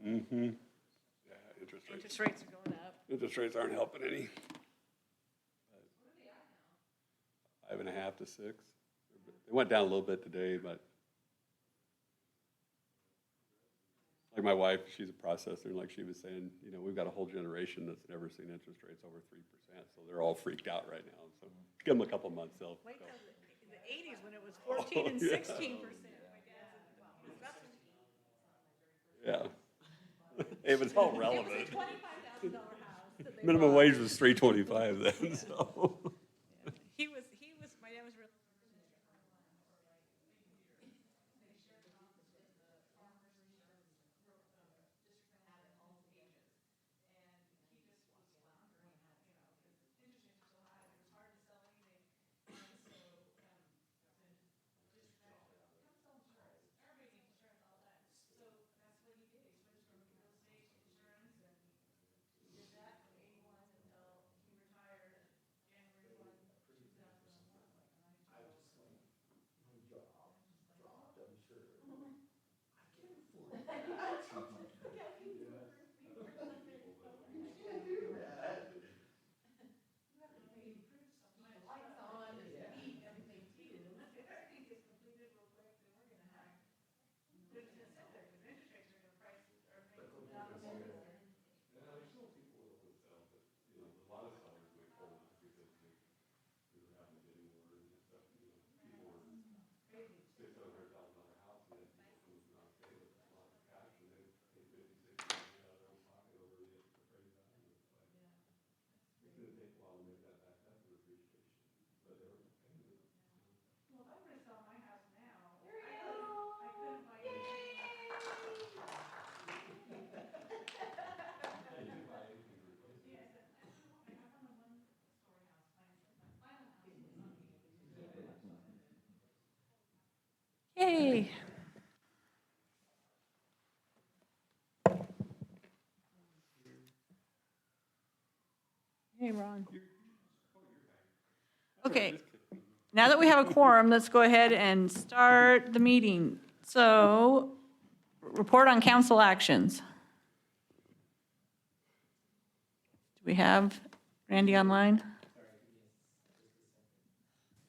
Mm-hmm. Yeah, Interest rates are going up. interest rates aren't helping any. 5.5 to 6. It went down a little bit today, but like my wife, she's a processor, and like she was saying, you know, we've got a whole generation that's never seen interest rates over 3%, so they're all freaked out right now. So give them a couple months, they'll. Wait till the 80s when it was 14 and 16%. Yeah. It was all relevant. It was a $25,000 house that they Minimum bought. wage was $3.25 then, so. He was, my dad was really. Yay. Hey, Ron. Okay, now that we have a quorum, let's go ahead and start the meeting. So, report on council actions. Do we have Randy online?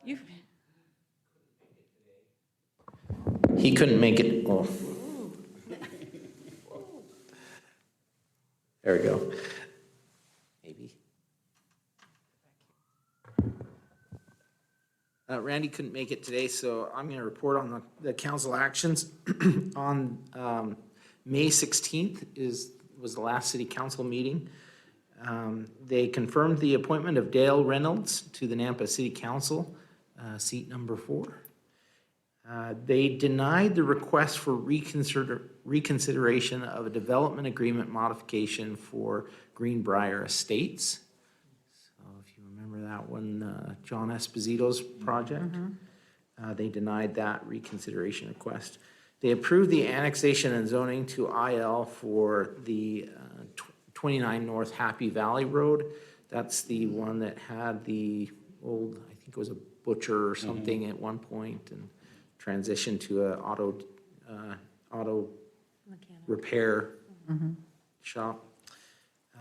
You, He couldn't make it. Oh. There we go. Maybe. Randy couldn't make it today, so I'm going to report on the council actions. On May 16th was the last city council meeting. They confirmed the appointment of Dale Reynolds to the Nampa City Council, seat number 4. They denied the request for reconsideration of a development agreement modification for Greenbrier Estates. So if you remember that one, John Esposito's project, they denied that reconsideration request. They approved the annexation and zoning to IL for the 29 North Happy Valley Road. That's the one that had the old, I think it was a butcher or something at one point, and transitioned to a auto repair shop.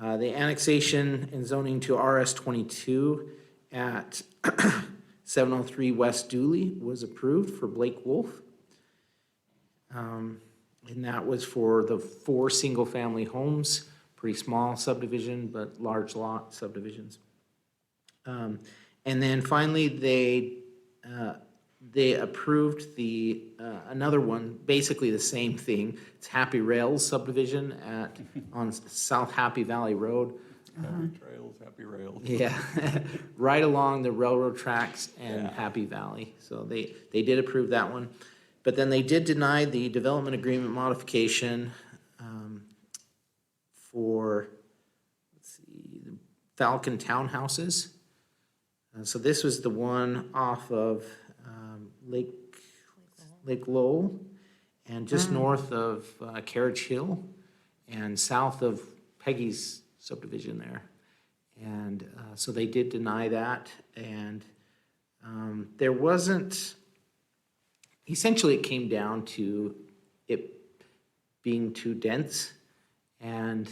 The annexation and zoning to RS 22 at 703 West Dooley was approved for Blake Wolf. And that was for the 4 single-family homes, pretty small subdivision, but large lot subdivisions. And then finally, they approved the another one, basically the same thing. It's Happy Rails subdivision on South Happy Valley Road. Happy trails, happy rails. Yeah, right along the railroad tracks and Happy Valley. So they did approve that one. But then they did deny the development agreement modification for, let's see, the Falcon Townhouses. So this was the one off of Lake Lowell, and just north of Carriage Hill, and south of Peggy's subdivision there. And so they did deny that, and there wasn't, essentially it came down to it being too dense. and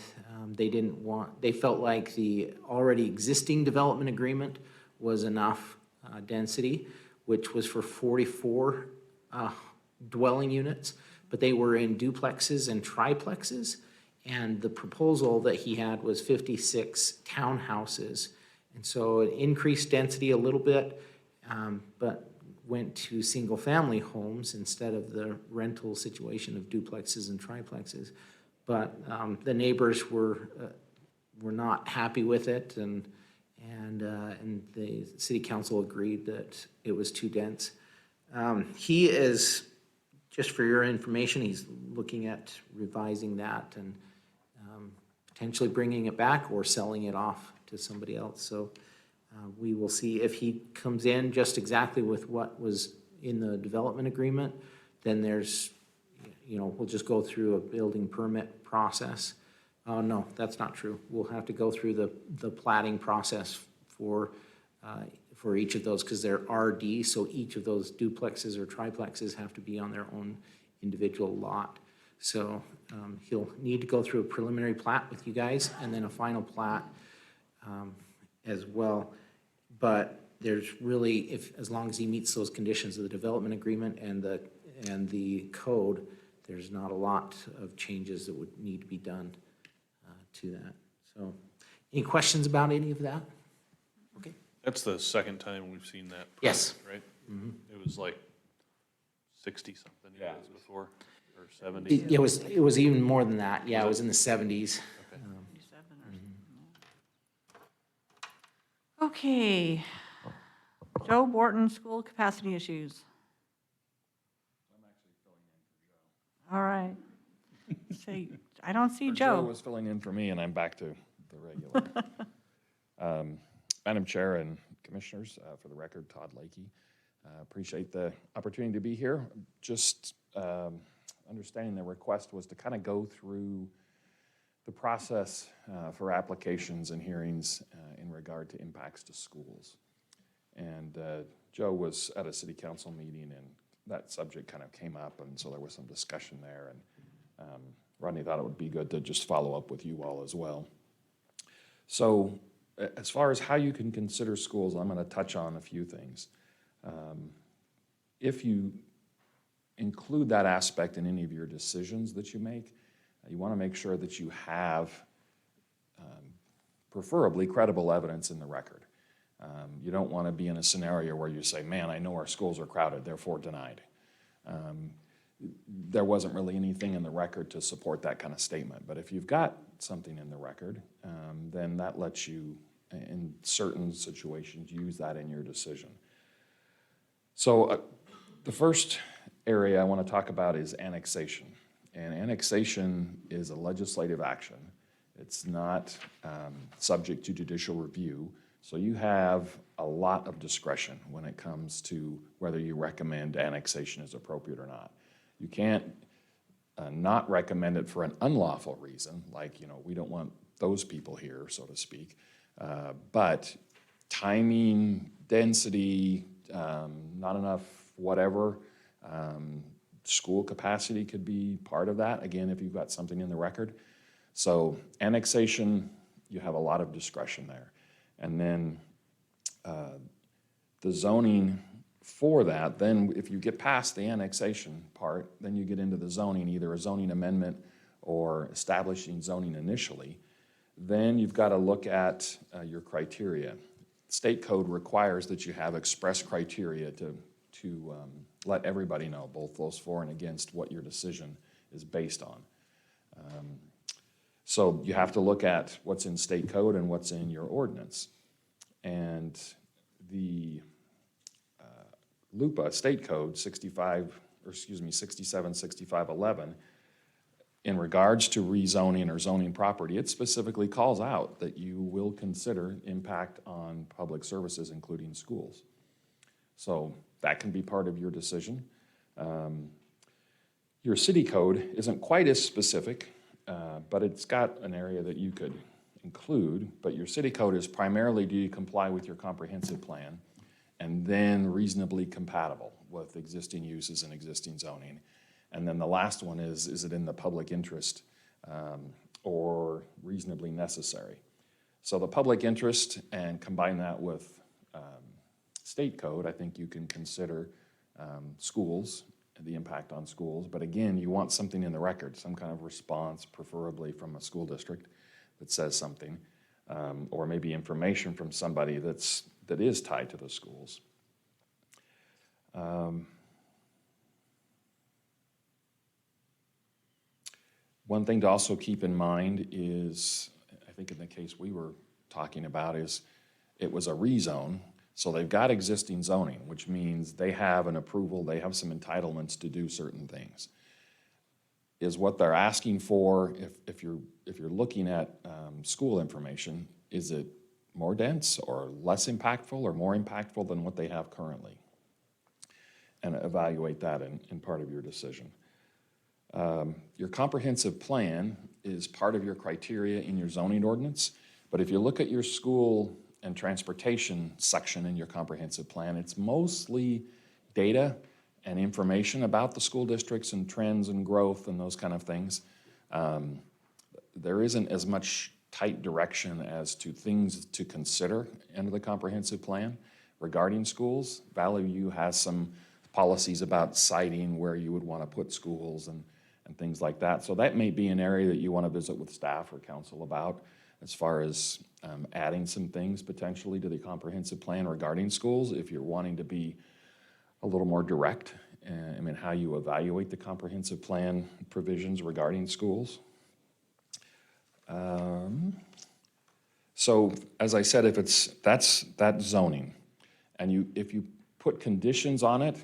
they felt like the already existing development agreement was enough density, which was for 44 dwelling units, but they were in duplexes and triplexes, and the proposal that he had was 56 townhouses. And so it increased density a little bit, but went to single-family homes instead of the rental situation of duplexes and triplexes. But the neighbors were not happy with it, and the city council agreed that it was too dense. He is, just for your information, he's looking at revising that and potentially bringing it back or selling it off to somebody else. So we will see if he comes in just exactly with what was in the development agreement, then there's, we'll just go through a building permit process. Oh, no, that's not true. We'll have to go through the plating process for each of those, because they're RD, so each of those duplexes or triplexes have to be on their own individual lot. So he'll need to go through a preliminary plat with you guys and then a final plat as well. But there's really, as long as he meets those conditions of the development agreement and the code, there's not a lot of changes that would need to be done to that. So any questions about any of that? Okay. That's the second time we've seen that. Yes. Right? It was like 60-something Yeah. years before, or 70. It was even more than that. Yeah, it was in the 70s. Okay. Joe Borton, school capacity issues. All right. Say, I don't see Joe Joe. was filling in for me, and I'm back to the regular. Madam Chair and Commissioners, for the record, Todd Lakey. Appreciate the opportunity to be here. Just understanding the request was to kind of go through the process for applications and hearings in regard to impacts to schools. And Joe was at a city council meeting, and that subject kind of came up, and so there was some discussion there. And Rodney thought it would be good to just follow up with you all as well. So as far as how you can consider schools, I'm going to touch on a few things. If you include that aspect in any of your decisions that you make, you want to make sure that you have preferably credible evidence in the record. You don't want to be in a scenario where you say, man, I know our schools are crowded, therefore denied. There wasn't really anything in the record to support that kind of statement. But if you've got something in the record, then that lets you, in certain situations, use that in your decision. So the first area I want to talk about is annexation. And annexation is a legislative action. It's not subject to judicial review. So you have a lot of discretion when it comes to whether you recommend annexation is appropriate or not. You can't not recommend it for an unlawful reason, like, we don't want those people here, so to speak. But timing, density, not enough whatever, school capacity could be part of that, again, if you've got something in the record. So annexation, you have a lot of discretion there. And then the zoning for that, then if you get past the annexation part, then you get into the zoning, either a zoning amendment or establishing zoning initially. Then you've got to look at your criteria. State code requires that you have express criteria to let everybody know, both those for and against, what your decision is based on. So you have to look at what's in state code and what's in your ordinance. And the LUPA state code 676511, in regards to rezoning or zoning property, it specifically calls out that you will consider impact on public services, including schools. So that can be part of your decision. Your city code isn't quite as specific, but it's got an area that you could include, but your city code is primarily, do you comply with your comprehensive plan, and then reasonably compatible with existing uses and existing zoning. And then the last one is it in the public interest, or reasonably necessary. So the public interest, and combine that with state code, I think you can consider schools, the impact on schools. But again, you want something in the record, some kind of response, preferably from a school district that says something, or maybe information from somebody that is tied to the schools. One thing to also keep in mind is, I think in the case we were talking about, is it was a rezone. So they've got existing zoning, which means they have an approval, they have some entitlements to do certain things. Is what they're asking for, if you're looking at school information, is it more dense or less impactful or more impactful than what they have currently? And evaluate that in part of your decision. Your comprehensive plan is part of your criteria in your zoning ordinance, but if you look at your school and transportation section in your comprehensive plan, it's mostly data and information about the school districts and trends and growth and those kind of things. There isn't as much tight direction as to things to consider under the comprehensive plan regarding schools. Valley View has some policies about citing where you would want to put schools and things like that. So that may be an area that you want to visit with staff or council about, as far as adding some things potentially to the comprehensive plan regarding schools, if you're wanting to be a little more direct in how you evaluate the comprehensive plan provisions regarding schools. So as I said, if that's zoning, and if you put conditions on it,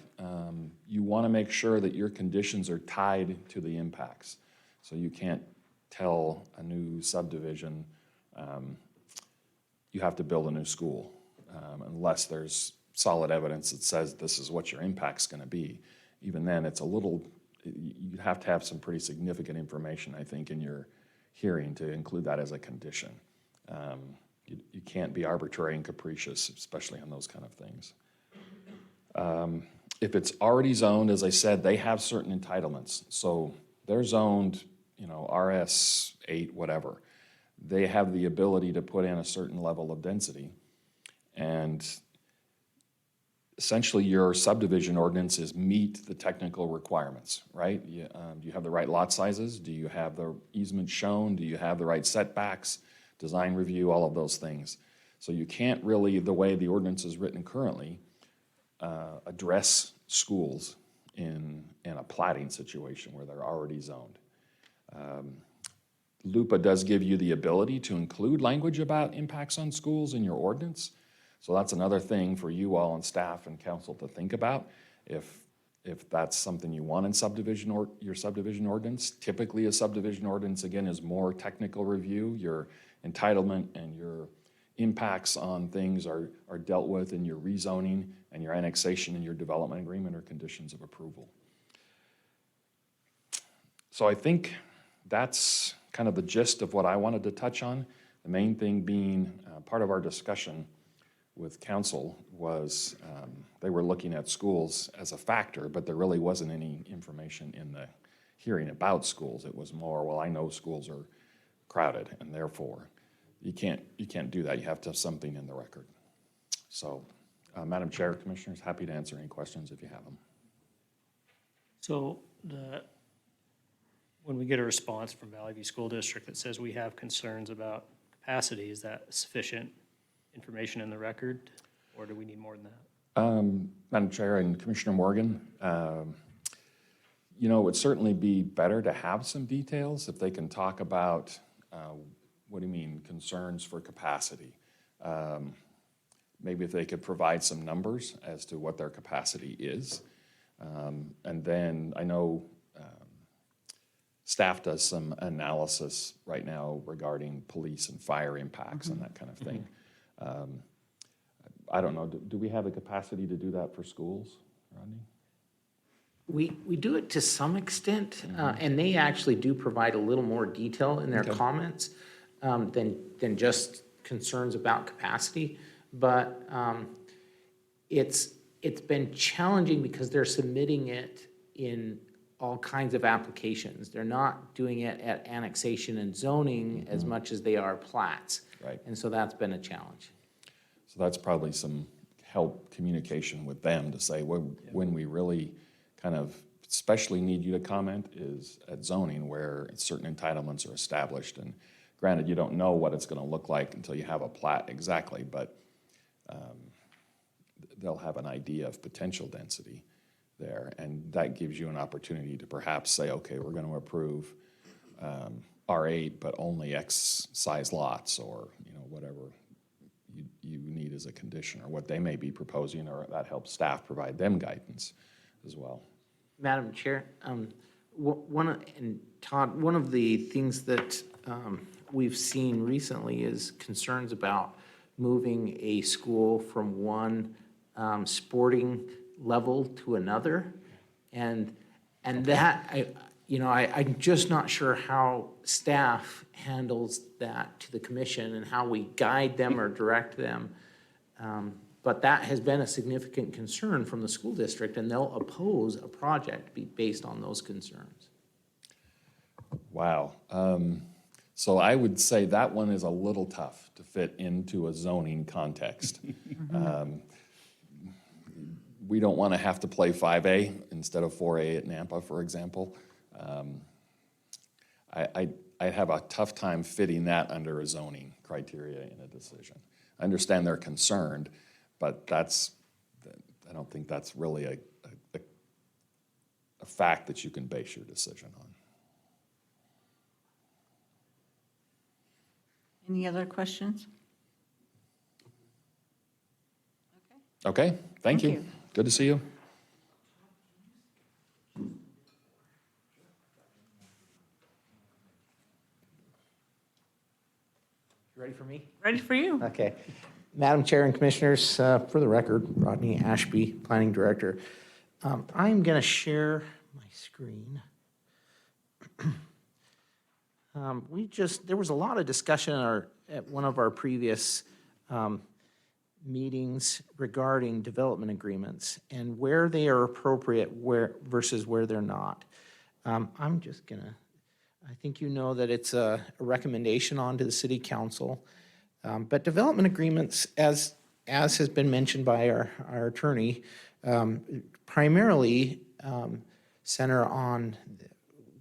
you want to make sure that your conditions are tied to the impacts. So you can't tell a new subdivision you have to build a new school unless there's solid evidence that says this is what your impact's going to be. Even then, it's a little, you'd have to have some pretty significant information, I think, in your hearing to include that as a condition. You can't be arbitrary and capricious, especially on those kind of things. If it's already zoned, as I said, they have certain entitlements. So they're zoned, RS 8, whatever. They have the ability to put in a certain level of density. And essentially your subdivision ordinances meet the technical requirements, right? Do you have the right lot sizes? Do you have the easement shown? Do you have the right setbacks? Design review, all of those things. So you can't really, the way the ordinance is written currently, address schools in a plating situation where they're already zoned. LUPA does give you the ability to include language about impacts on schools in your ordinance. So that's another thing for you all and staff and council to think about. If that's something you want in your subdivision ordinance. Typically a subdivision ordinance, again, is more technical review. Your entitlement and your impacts on things are dealt with in your rezoning and your annexation and your development agreement or conditions of approval. So I think that's kind of the gist of what I wanted to touch on. The main thing being part of our discussion with council was they were looking at schools as a factor, but there really wasn't any information in the hearing about schools. It was more, well, I know schools are crowded, and therefore you can't do that. You have to have something in the record. So, Madam Chair, Commissioners, happy to answer any questions if you have them. So when we get a response from Valley View School District that says we have concerns about capacity, is that sufficient information in the record, or do we need more than that? Madam Chair and Commissioner Morgan, it would certainly be better to have some details if they can talk about, what do you mean, concerns for capacity? Maybe if they could provide some numbers as to what their capacity is. And then I know staff does some analysis right now regarding police and fire impacts and that kind of thing. I don't know, do we have the capacity to do that for schools, Rodney? We do it to some extent, and they actually do provide a little more detail in their comments than just concerns about capacity. But it's been challenging because they're submitting it in all kinds of applications. They're not doing it at annexation and zoning as much as they are plats. Right. And so that's been a challenge. So that's probably some help communication with them to say, when we really kind of especially need you to comment is at zoning where certain entitlements are established. And granted, you don't know what it's gonna look like until you have a plat exactly, but they'll have an idea of potential density there. And that gives you an opportunity to perhaps say, okay, we're gonna approve R8, but only X size lots, or, you know, whatever you need as a condition, or what they may be proposing, or that helps staff provide them guidance as well. Madam Chair, and Todd, one of the things that we've seen recently is concerns about moving a school from one sporting level to another. And that, I'm just not sure how staff handles that to the commission and how we guide them or direct them. But that has been a significant concern from the school district, and they'll oppose a project based on those concerns. Wow. So I would say that one is a little tough to fit into a zoning context. We don't want to have to play 5A instead of 4A at Nampa, for example. I have a tough time fitting that under a zoning criteria in a decision. I understand they're concerned, but I don't think that's really a fact that you can base your decision on. Any other questions? Okay, thank you. Good to see you. Ready for me? Ready for you. Okay. Madam Chair and Commissioners, for the record, Rodney Ashby, Planning Director. I'm going to share my screen. There was a lot of discussion at one of our previous meetings regarding development agreements and where they are appropriate versus where they're not. I'm just going to, I think you know that it's a recommendation on to the City Council. But development agreements, as has been mentioned by our attorney, primarily center on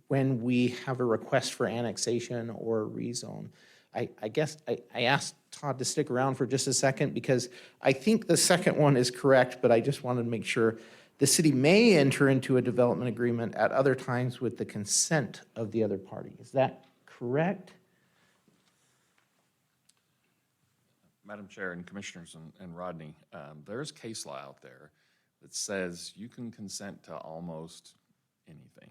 when we have a request for annexation or rezone. I guess I asked Todd to stick around for just a second because I think the second one is correct, but I just wanted to make sure. The city may enter into a development agreement at other times with the consent of the other party. Is that correct? Madam Chair and Commissioners and Rodney, there's case law out there that says you can consent to almost anything.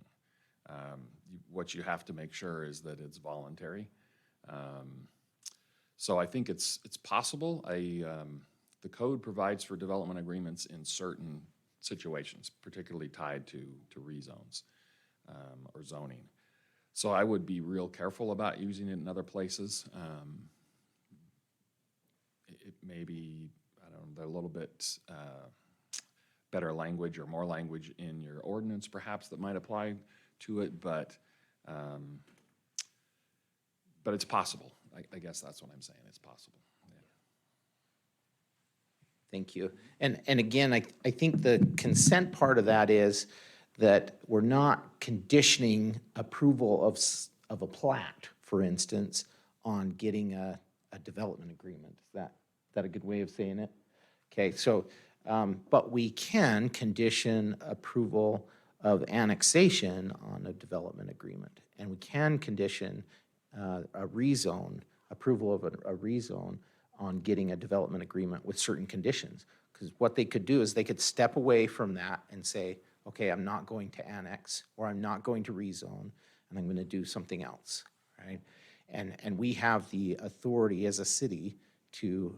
What you have to make sure is that it's voluntary. So I think it's possible. The code provides for development agreements in certain situations, particularly tied to rezones or zoning. So I would be real careful about using it in other places. It may be, I don't know, a little bit better language or more language in your ordinance perhaps that might apply to it, but it's possible. I guess that's what I'm saying, it's possible. Yeah. Thank you. And again, I think the consent part of that is that we're not conditioning approval of a plat, for instance, on getting a development agreement. Is that a good way of saying it? Okay, so, but we can condition approval of annexation on a development agreement. And we can condition a rezone, approval of a rezone on getting a development agreement with certain conditions. Because what they could do is they could step away from that and say, okay, I'm not going to annex, or I'm not going to rezone, and I'm going to do something else, right? And we have the authority as a city to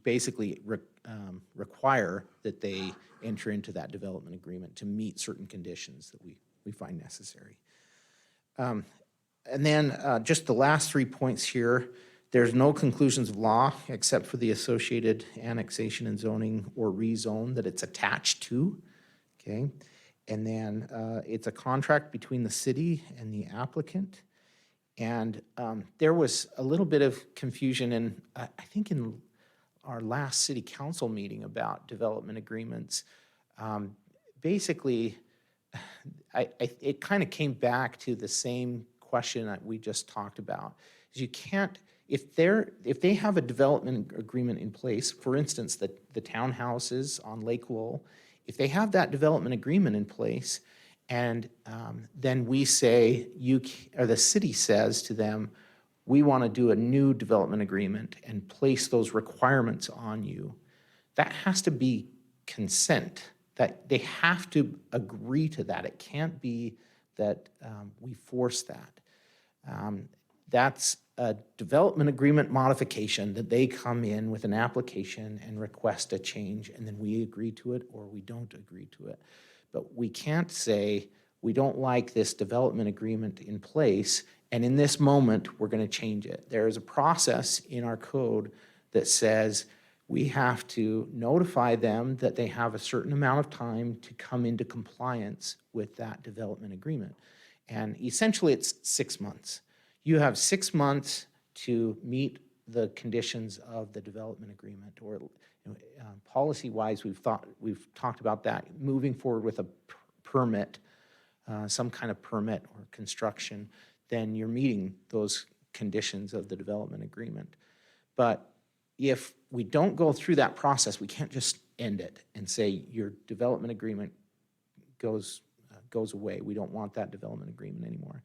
basically require that they enter into that development agreement to meet certain conditions that we find necessary. And then just the last 3 points here, there's no conclusions of law except for the associated annexation and zoning or rezone that it's attached to, okay? And then it's a contract between the city and the applicant. And there was a little bit of confusion in, I think in our last city council meeting about development agreements. Basically, it kind of came back to the same question that we just talked about. Is you can't, if they have a development agreement in place, for instance, the townhouses on Lake Wool, if they have that development agreement in place, and then we say, or the city says to them, we want to do a new development agreement and place those requirements on you, that has to be consent. That they have to agree to that. It can't be that we force that. That's a development agreement modification that they come in with an application and request a change, and then we agree to it or we don't agree to it. But we can't say, we don't like this development agreement in place, and in this moment, we're going to change it. There is a process in our code that says we have to notify them that they have a certain amount of time to come into compliance with that development agreement. And essentially, it's 6 months. You have 6 months to meet the conditions of the development agreement, or policy-wise, we've talked about that, moving forward with a permit, some kind of permit or construction, then you're meeting those conditions of the development agreement. But if we don't go through that process, we can't just end it and say your development agreement goes away. We don't want that development agreement anymore.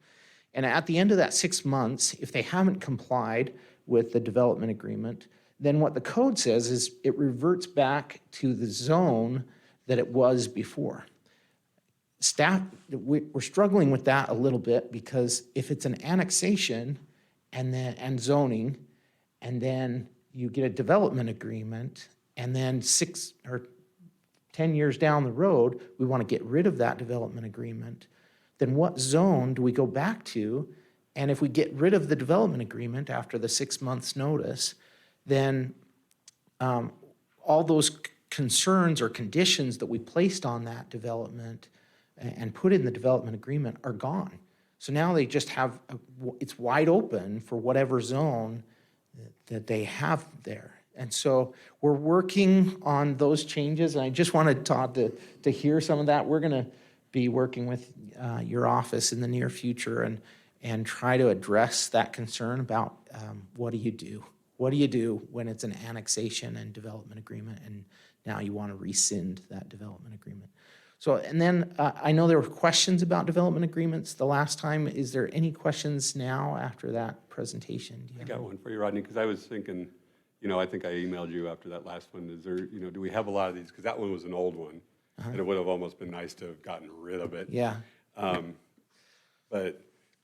And at the end of that 6 months, if they haven't complied with the development agreement, then what the code says is it reverts back to the zone that it was before. Staff, we're struggling with that a little bit, because if it's an annexation and zoning, and then you get a development agreement, and then 6 or 10 years down the road, we want to get rid of that development agreement, then what zone do we go back to? And if we get rid of the development agreement after the 6 months notice, then all those concerns or conditions that we placed on that development and put in the development agreement are gone. So now they just have, it's wide open for whatever zone that they have there. And so we're working on those changes, and I just wanted Todd to hear some of that. We're gonna be working with your office in the near future and try to address that concern about what do you do? What do you do when it's an annexation and development agreement, and now you want to rescind that development agreement? So, and then I know there were questions about development agreements the last time. Is there any questions now after that presentation? Do you I have got any? one for you, Rodney, because I was thinking, I think I emailed you after that last one. Is there, do we have a lot of these? Because that one was an old one, and it would have almost been nice to have gotten rid of it. Yeah. And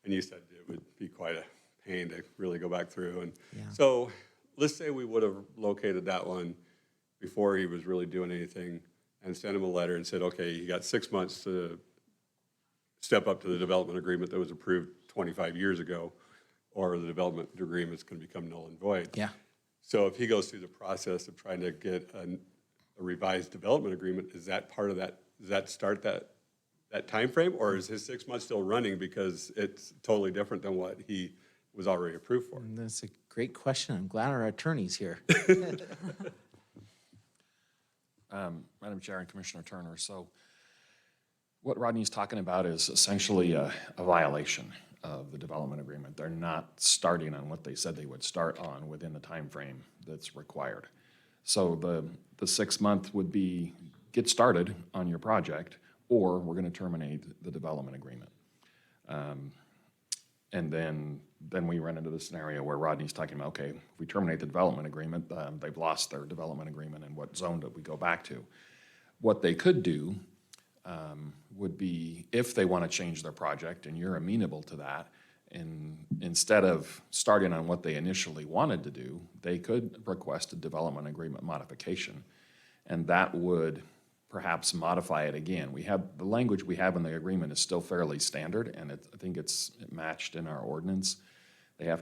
you said it would be quite a pain to really go back through. And so let's say we would have located that one before he was really doing anything, and sent him a letter and said, okay, you got 6 months to step up to the development agreement that was approved 25 years ago, or the development agreement's going to become null and void. Yeah. So if he goes through the process of trying to get a revised development agreement, is that part of that, does that start that timeframe, or is his 6 months still running because it's totally different than what he was already approved for? That's a great question. I'm glad our attorney's here. Madam Chair and Commissioner Turner, so what Rodney's talking about is essentially a violation of the development agreement. They're not starting on what they said they would start on within the time frame that's required. So the 6 month would be get started on your project, or we're going to terminate the development agreement. And then we run into the scenario where Rodney's talking about, okay, if we terminate the development agreement, they've lost their development agreement, and what zone do we go back to? What they could do would be, if they want to change their project and you're amenable to that, and instead of starting on what they initially wanted to do, they could request a development agreement modification, and that would perhaps modify it again. The language we have in the agreement is still fairly standard, and I think it's matched in our ordinance.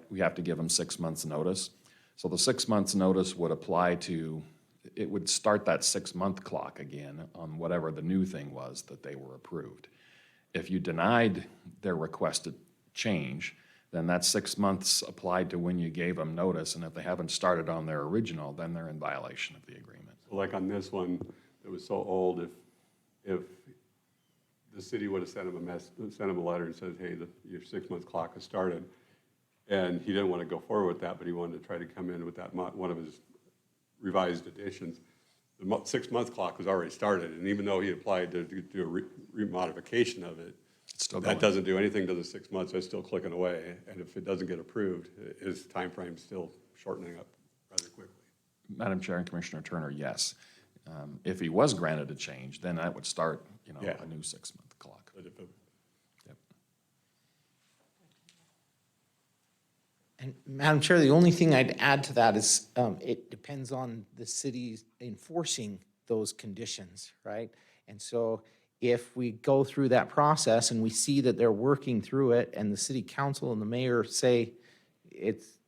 We have to give them 6 months notice. So the 6 months notice would apply to, it would start that 6-month clock again on whatever the new thing was that they were approved. If you denied their requested change, then that 6 months applied to when you gave them notice, and if they haven't started on their original, then they're in violation of the agreement. So like on this one, it was so old, if the city would have sent him a letter and said, hey, your 6-month clock has started, and he didn't want to go forward with that, but he wanted to try to come in with that, one of his revised editions, the 6-month clock was already started, and even though he applied to do a remodification of it, It's still going. that doesn't do anything to the 6 months, it's still clicking away, and if it doesn't get approved, his timeframe's still shortening up rather quickly. Madam Chair and Commissioner Turner, yes. If he was granted a change, then that would start, Yeah. a new 6-month clock. But if it, Yep. And Madam Chair, the only thing I'd add to that is, it depends on the city enforcing those conditions, right? And so if we go through that process and we see that they're working through it and the city council and the mayor say,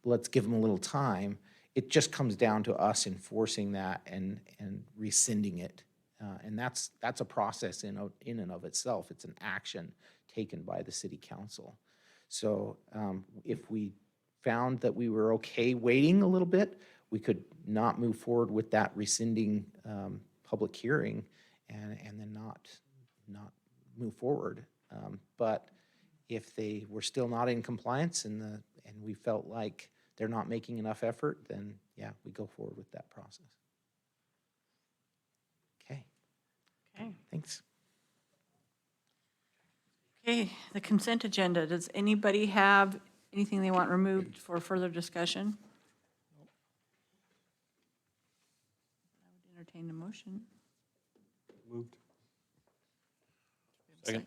let's give them a little time, it just comes down to us enforcing that and rescinding it. And that's a process in and of itself. It's an action taken by the city council. So if we found that we were okay waiting a little bit, we could not move forward with that rescinding public hearing and then not move forward. But if they were still not in compliance and we felt like they're not making enough effort, then yeah, we go forward with that process. Okay, Okay. thanks. Okay, the consent agenda. Does anybody have anything they want removed for further discussion? I would entertain a motion. moved. Second.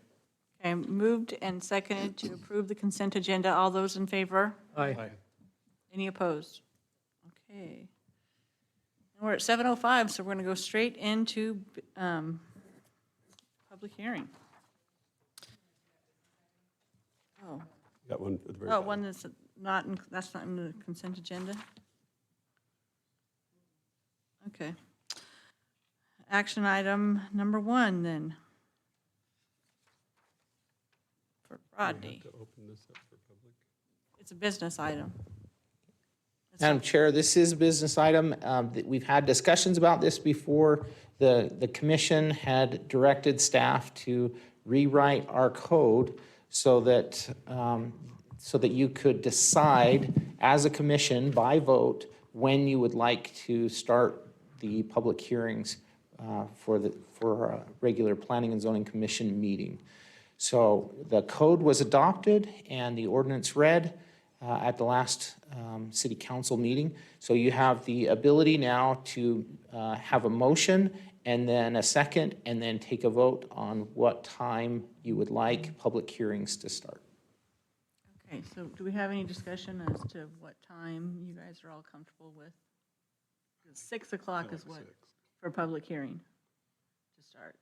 Okay, moved and seconded to approve the consent agenda. All those in favor? Aye. Any opposed? Okay. And we're at 7:05, so we're going to go straight into public hearing. Oh, Got one at the very oh, bottom. one that's not, that's not in the consent agenda? Okay. Action item number 1, then. For Do we have Rodney. to open this up for public? It's a business item. Madam Chair, this is a business item. We've had discussions about this before. The commission had directed staff to rewrite our code so that you could decide as a commission by vote when you would like to start the public hearings for a regular Planning and Zoning Commission meeting. So the code was adopted and the ordinance read at the last city council meeting. So you have the ability now to have a motion and then a second, and then take a vote on what time you would like public hearings to start. Okay, so do we have any discussion as to what time you guys are all comfortable with? 6 o'clock is what, for public hearing to start?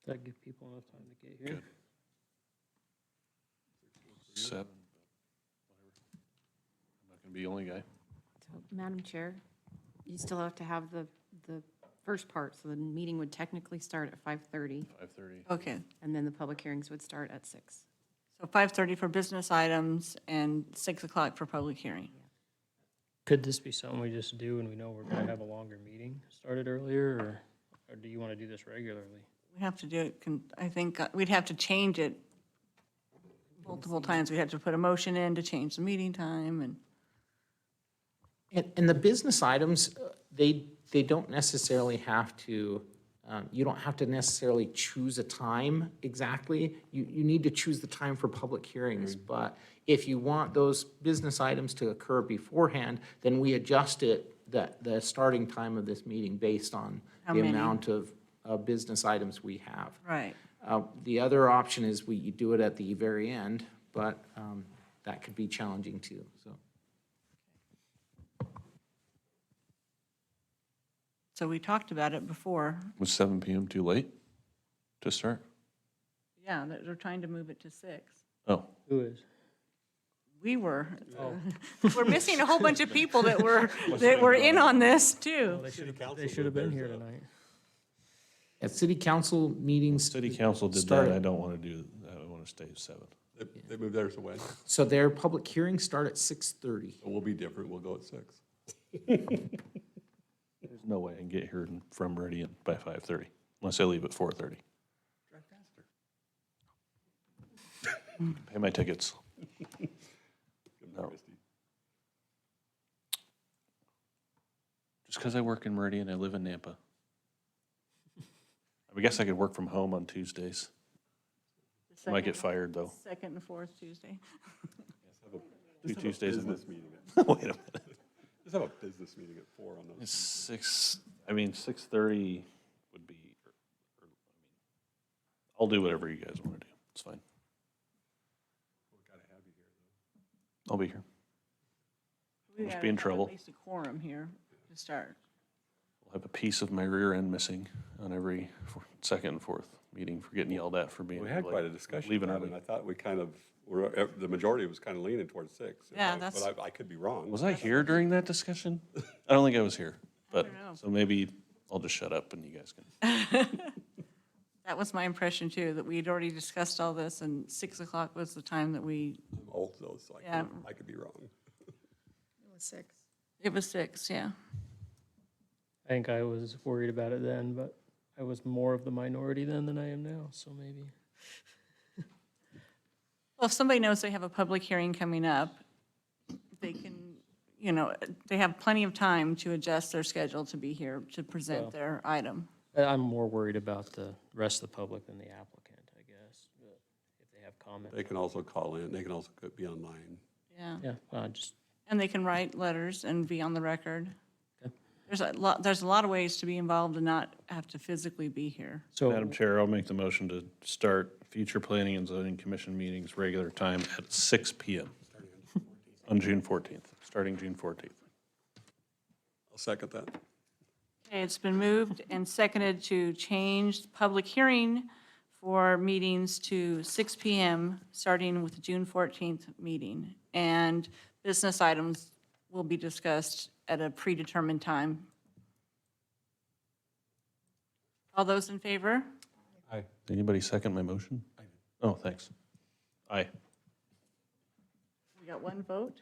Does that give people enough time to get here? Good. 7. Whatever. I'm not gonna be the only guy. So, Madam Chair, you still have to have the first part, so the meeting would technically start at 5:30, 5:30. Okay, and then the public hearings would start at 6. so 5:30 for business items and 6 o'clock for public hearing. Could this be something we just do when we know we're gonna have a longer meeting started earlier, or do you want to do this regularly? We have to do it, I think, we'd have to change it multiple times. We'd have to put a motion in to change the meeting time and. And the business items, they don't necessarily have to, you don't have to necessarily choose a time exactly. You need to choose the time for public hearings, but if you want those business items to occur beforehand, then we adjust it, the starting time of this meeting based on How the many? amount of business items we have. Right. The other option is you do it at the very end, but that could be challenging too, so. So we talked about it before. Was 7 PM too late to start? Yeah, they're trying to move it to 6. Oh, Who is? We were. We're missing a whole bunch of people that were in on this too. They should have been here tonight. At city council meetings. City council did start that, at- I don't want to do that, I want to stay at 7. They moved theirs away. So their public hearings start at 6:30. So we'll be different. We'll go at 6. There's no way I can get here from Meridian by 5:30, unless I leave at 4:30. Pay my tickets. No. Just because I work in Meridian, I live in Nampa. I guess I could work from home on Tuesdays. I might get fired, though. Second and fourth Tuesday. Two Tuesdays. Business meeting. Wait a minute. Just have a business meeting at 4 on those. It's 6, I mean, 6:30 would be, I'll do whatever you guys want to do. It's fine. I'll be here. We Must gotta be in have trouble. At least a quorum here to start. I'll have a piece of my rear end missing on every second and fourth meeting for getting yelled at for being We had late. quite a discussion Leaving about it, early. and I thought we kind of, the majority was kind of leaning towards 6. Yeah, that's- But I could be wrong. Was I here during that discussion? I don't think I was here, but, don't know. so maybe I'll just shut up and you guys can. That was my impression too, that we had already discussed all this and 6 o'clock was the time that we, I'm old though, so Yeah. I could be wrong. It was 6. it was 6, yeah. I think I was worried about it then, but I was more of the minority then than I am now, so maybe. Well, if somebody knows they have a public hearing coming up, they can, they have plenty of time to adjust their schedule to be here to present their item. I'm more worried about the rest of the public than the applicant, I guess, but if they have comments. They can also call in. They can also be online. Yeah. Yeah, just, And they can write letters and be on the record. Okay. There's a lot of ways to be involved and not have to physically be here. so. Madam Chair, I'll make the motion to start future planning and zoning commission meetings regular time at 6 PM on June 14th, starting June 14th. I'll second that. Okay, it's been moved and seconded to change the public hearing for meetings to 6 PM, starting with the June 14th meeting. And business items will be discussed at a predetermined time. All those in favor? Anybody second my motion? Oh, thanks. Aye. We got one vote?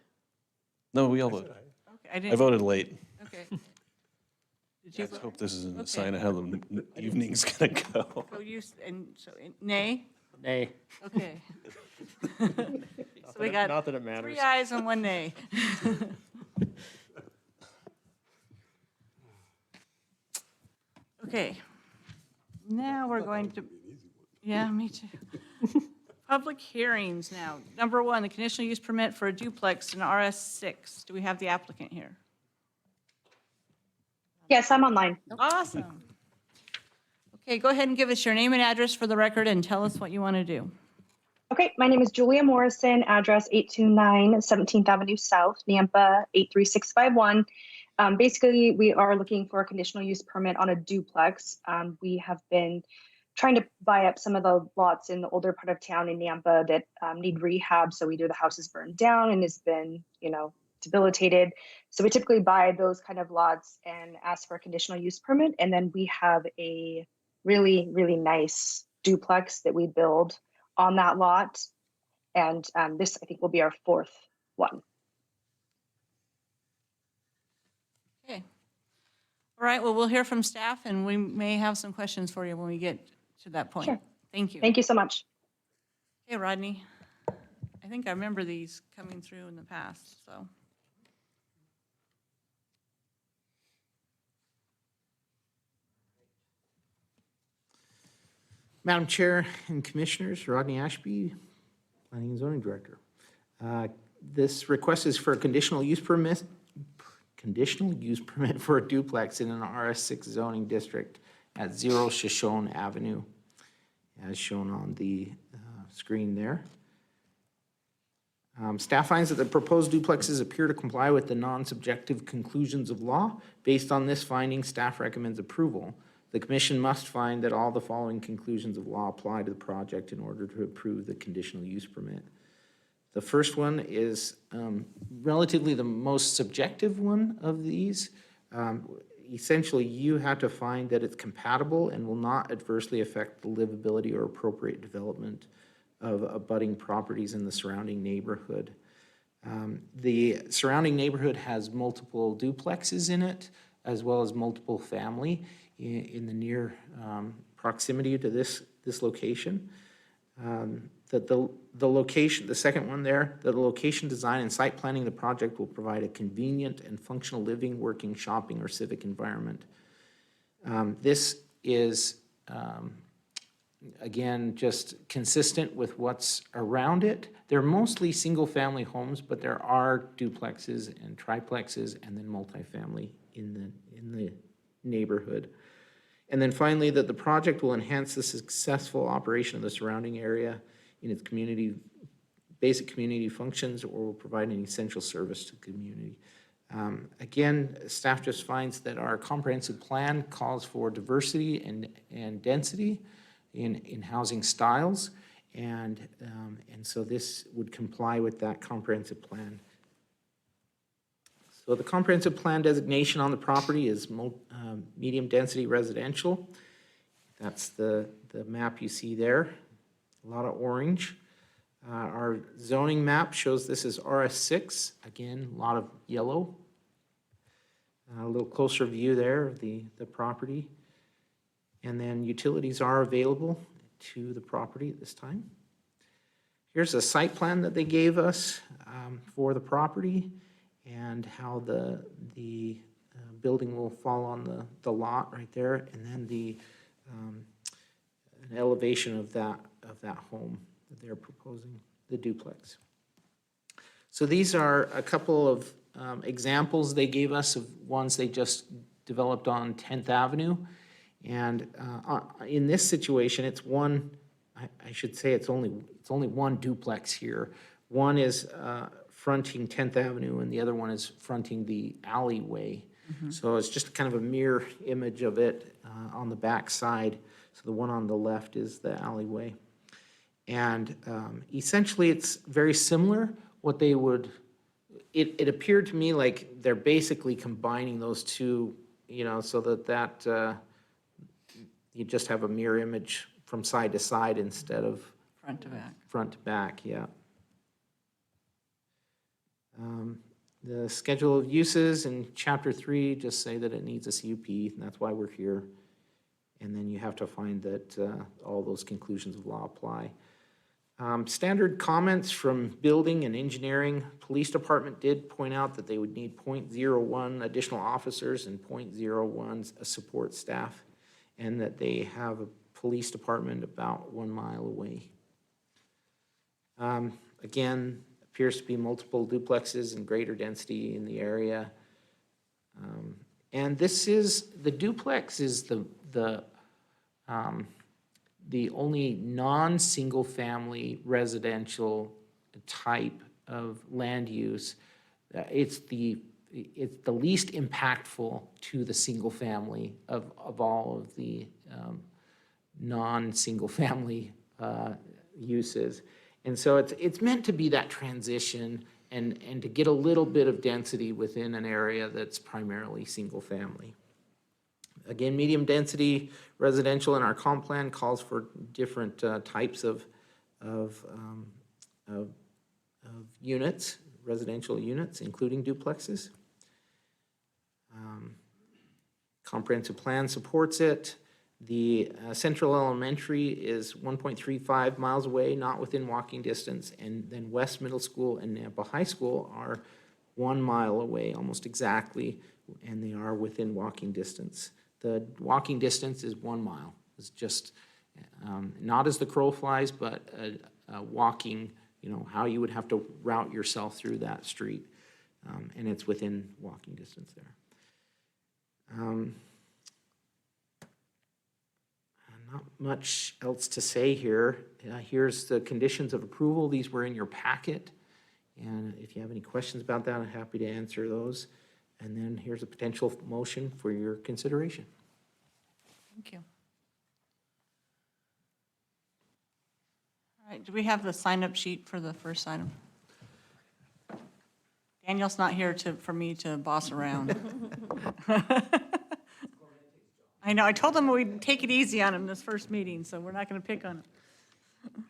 No, we all voted. Okay, I I didn't, voted late. okay. Did you Let's vote? hope this isn't a Okay. sign of how the evening's gonna go. So nay? Nay. Okay. So we got Not that it matters. 3 ayes and 1 nay. Okay, now we're going to, yeah, me too. Public hearings now. Number 1, the conditional use permit for a duplex in RS6. Do we have the applicant here? Yes, I'm online. Awesome. Okay, go ahead and give us your name and address for the record and tell us what you want to do. Okay, my name is Julia Morrison, address 829 17th Avenue South, Nampa 83651. Basically, we are looking for a conditional use permit on a duplex. We have been trying to buy up some of the lots in the older part of town in Nampa that need rehab. So either the house is burned down and has been, debilitated. So we typically buy those kind of lots and ask for a conditional use permit. And then we have a really, really nice duplex that we build on that lot. And this, I think, will be our 4th one. Okay. All right, well, we'll hear from staff and we may have some questions for you when we get to that point. Sure. Thank you. Thank you so much. Okay, Rodney. I think I remember these coming through in the past, so. Madam Chair and Commissioners, Rodney Ashby, Planning and Zoning Director. This request is for a conditional use permit for a duplex in an RS6 zoning district at 0 Shoshone Avenue, as shown on the screen there. Staff finds that the proposed duplexes appear to comply with the non-subjective conclusions of law. Based on this finding, staff recommends approval. The commission must find that all the following conclusions of law apply to the project in order to approve the conditional use permit. The first one is relatively the most subjective one of these. Essentially, you have to find that it's compatible and will not adversely affect the livability or appropriate development of abutting properties in the surrounding neighborhood. The surrounding neighborhood has multiple duplexes in it, as well as multiple family in the near proximity to this location. That the location, the second one there, the location, design, and site planning of the project will provide a convenient and functional living, working, shopping, or civic environment. This is, again, just consistent with what's around it. They're mostly single-family homes, but there are duplexes and triplexes and then multifamily in the neighborhood. And then finally, that the project will enhance the successful operation of the surrounding area in its community, basic community functions, or will provide an essential service to the community. Again, staff just finds that our comprehensive plan calls for diversity and density in housing styles, and so this would comply with that comprehensive plan. So the comprehensive plan designation on the property is medium-density residential. That's the map you see there, a lot of orange. Our zoning map shows this as RS6, again, a lot of yellow. A little closer view there of the property. And then utilities are available to the property at this time. Here's a site plan that they gave us for the property and how the building will fall on the lot right there, and then an elevation of that home that they're proposing, the duplex. So these are a couple of examples they gave us of ones they just developed on 10th Avenue. And in this situation, it's one, I should say it's only one duplex here. One is fronting 10th Avenue and the other one is fronting the alleyway. So it's just kind of a mirror image of it on the back side. So the one on the left is the alleyway. And essentially it's very similar. What they would, it appeared to me like they're basically combining those two, so that you just have a mirror image from side to side instead of Front to back. front to back, yeah. The schedule of uses in chapter 3 just say that it needs a CUP, and that's why we're here. And then you have to find that all those conclusions of law apply. Standard comments from building and engineering. Police department did point out that they would need 0.01 additional officers and 0.01 support staff, and that they have a police department about 1 mile away. Again, appears to be multiple duplexes and greater density in the area. And this is, the duplex is the only non-single family residential type of land use. It's the least impactful to the single family of all of the non-single family uses. And so it's meant to be that transition and to get a little bit of density within an area that's primarily single family. Again, medium density residential in our comp plan calls for different types of units, residential units, including duplexes. Comprehensive plan supports it. The Central Elementary is 1.35 miles away, not within walking distance, and then West Middle School and Nampa High School are 1 mile away, almost exactly, and they are within walking distance. The walking distance is 1 mile. It's just not as the crow flies, but walking, how you would have to route yourself through that street, and it's within walking distance there. Not much else to say here. Here's the conditions of approval. These were in your packet. And if you have any questions about that, I'm happy to answer those. And then here's a potential motion for your consideration. Thank you. All right, do we have the sign-up sheet for the first item? Daniel's not here for me to boss around. I know, I told him we'd take it easy on him this first meeting, so we're not going to pick on him.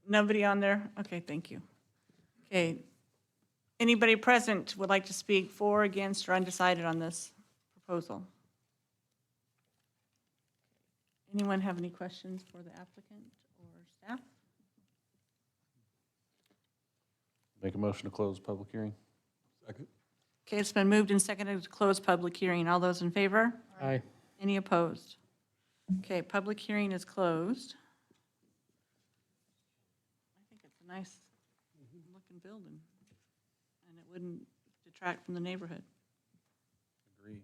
Nobody on there? Okay, thank you. Okay. Anybody present would like to speak for, against, or undecided on this proposal? Anyone have any questions for the applicant or staff? Make a motion to close public hearing? Second? Okay, it's been moved and seconded to close public hearing. All those in favor? Aye. Any opposed? Okay, public hearing is closed. I think it's a nice looking building, and it wouldn't detract from the neighborhood. Agreed.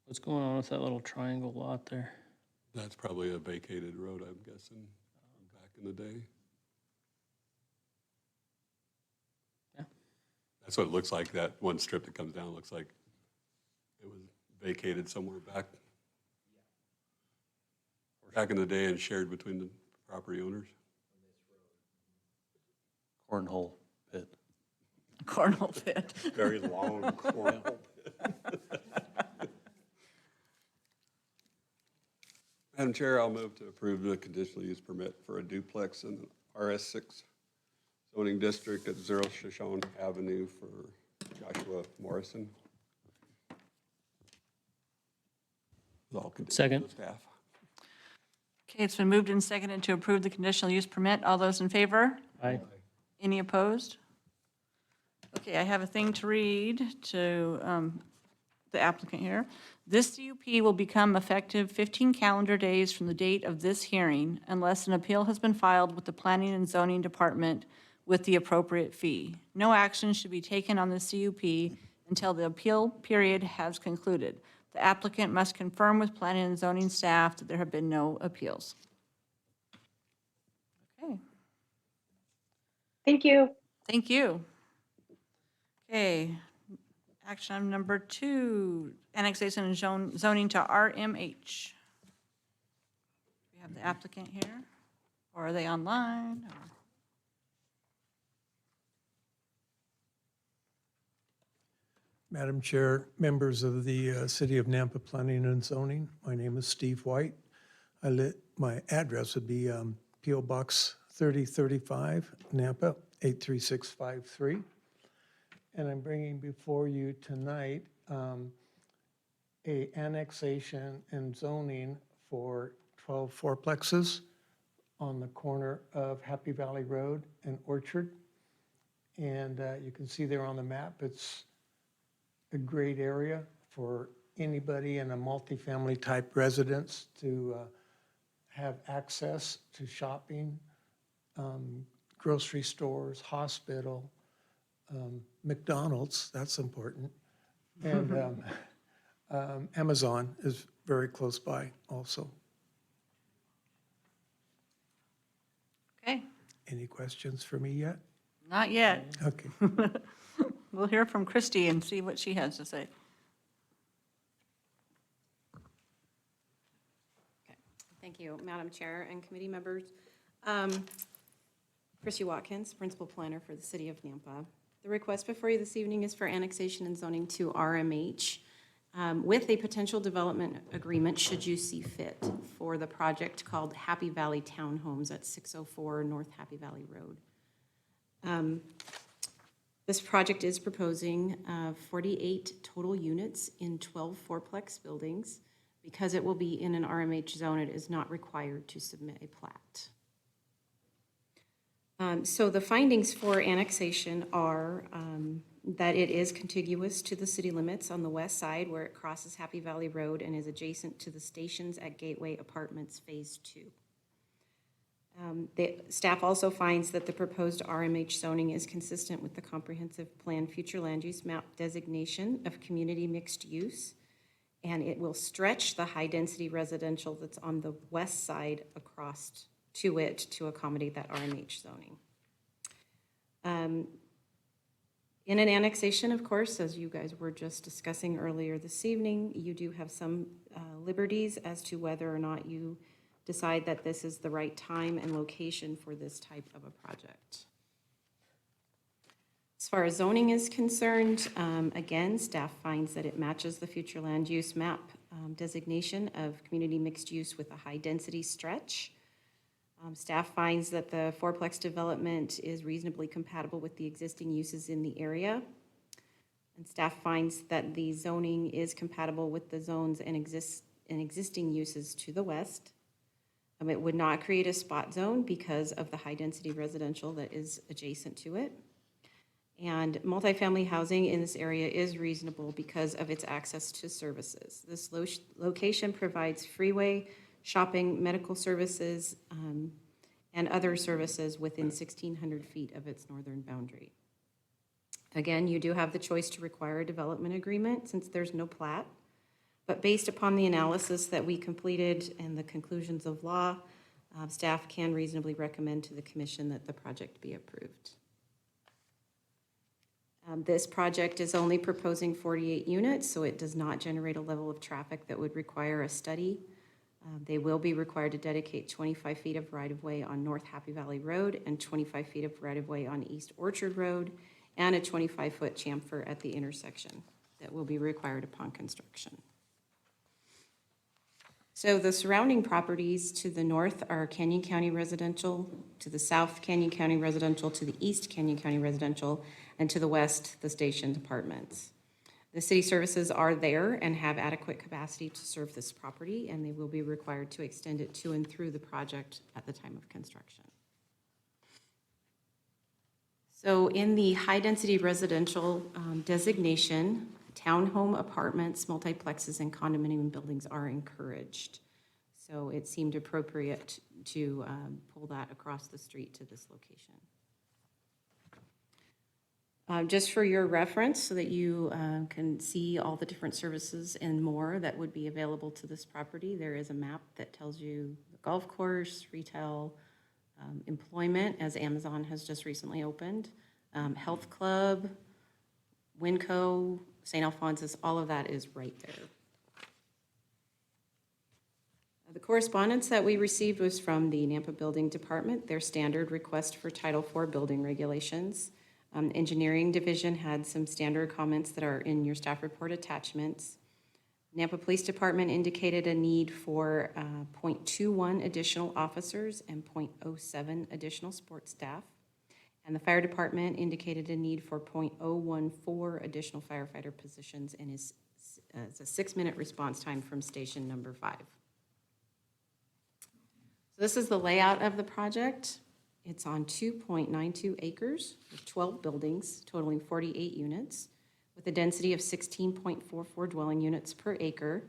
What's going on with that little triangle lot there? That's probably a vacated road, I'm guessing, back in the day. Yeah. That's what it looks like. That one strip that comes down looks like it was vacated somewhere back in the day and shared between the property owners. Cornhole pit. Cornhole pit. Very long cornhole. Madam Chair, I'll move to approve the conditional use permit for a duplex in the RS6 zoning district at 0 Shoshone Avenue for Joshua Morrison. All conditions Second. of staff. Okay, it's been moved and seconded to approve the conditional use permit. All those in favor? Aye. Any opposed? Okay, I have a thing to read to the applicant here. This CUP will become effective 15 calendar days from the date of this hearing unless an appeal has been filed with the Planning and Zoning Department with the appropriate fee. No action should be taken on the CUP until the appeal period has concluded. The applicant must confirm with Planning and Zoning staff that there have been no appeals. Okay. Thank you. Thank you. Okay, action item number 2, annexation and zoning to RMH. We have the applicant here, or are they online? or- Madam Chair, members of the City of Nampa Planning and Zoning, my name is Steve White. My address would be P.O. Box 3035, Nampa, 83653. And I'm bringing before you tonight a annexation and zoning for 12 fourplexes on the corner of Happy Valley Road and Orchard. And you can see there on the map, it's a great area for anybody in a multifamily type residence to have access to shopping, grocery stores, hospital, McDonald's, that's important. And Amazon is very close by also. Okay, Any questions for me yet? not yet. Okay. We'll hear from Christie and see what she has to say. Thank you, Madam Chair and committee members. Chrissy Watkins, Principal Planner for the City of Nampa. The request before you this evening is for annexation and zoning to RMH with a potential development agreement, should you see fit, for the project called Happy Valley Townhomes at 604 North Happy Valley Road. This project is proposing 48 total units in 12 fourplex buildings. Because it will be in an RMH zone, it is not required to submit a plat. So the findings for annexation are that it is contiguous to the city limits on the west side where it crosses Happy Valley Road and is adjacent to the stations at Gateway Apartments Phase 2. The staff also finds that the proposed RMH zoning is consistent with the comprehensive plan future land use map designation of community mixed use, and it will stretch the high-density residential that's on the west side across to it to accommodate that RMH zoning. In an annexation, of course, as you guys were just discussing earlier this evening, you do have some liberties as to whether or not you decide that this is the right time and location for this type of a project. As far as zoning is concerned, again, staff finds that it matches the future land use map designation of community mixed use with a high-density stretch. Staff finds that the fourplex development is reasonably compatible with the existing uses in the area. And staff finds that the zoning is compatible with the zones and existing uses to the west. It would not create a spot zone because of the high-density residential that is adjacent to it. And multifamily housing in this area is reasonable because of its access to services. This location provides freeway, shopping, medical services, and other services within 1,600 feet of its northern boundary. Again, you do have the choice to require a development agreement since there's no plat. But based upon the analysis that we completed and the conclusions of law, staff can reasonably recommend to the commission that the project be approved. This project is only proposing 48 units, so it does not generate a level of traffic that would require a study. They will be required to dedicate 25 feet of right-of-way on North Happy Valley Road and 25 feet of right-of-way on East Orchard Road, and a 25-foot chamfer at the intersection that will be required upon construction. So the surrounding properties to the north are Canyon County Residential, to the south Canyon County Residential, to the east Canyon County Residential, and to the west the station apartments. The city services are there and have adequate capacity to serve this property, and they will be required to extend it to and through the project at the time of construction. So in the high-density residential designation, townhome apartments, multiplexes, and condominium buildings are encouraged. So it seemed appropriate to pull that across the street to this location. Just for your reference, so that you can see all the different services and more that would be available to this property, there is a map that tells you the golf course, retail, employment, as Amazon has just recently opened, health club, Winco, St. Alphonsus, all of that is right there. The correspondence that we received was from the Nampa Building Department, their standard request for Title IV building regulations. Engineering Division had some standard comments that are in your staff report attachments. Nampa Police Department indicated a need for 0.21 additional officers and 0.07 additional support staff. And the Fire Department indicated a need for 0.014 additional firefighter positions and is a 6-minute response time from station number 5. So this is the layout of the project. It's on 2.92 acres with 12 buildings totaling 48 units with a density of 16.44 dwelling units per acre.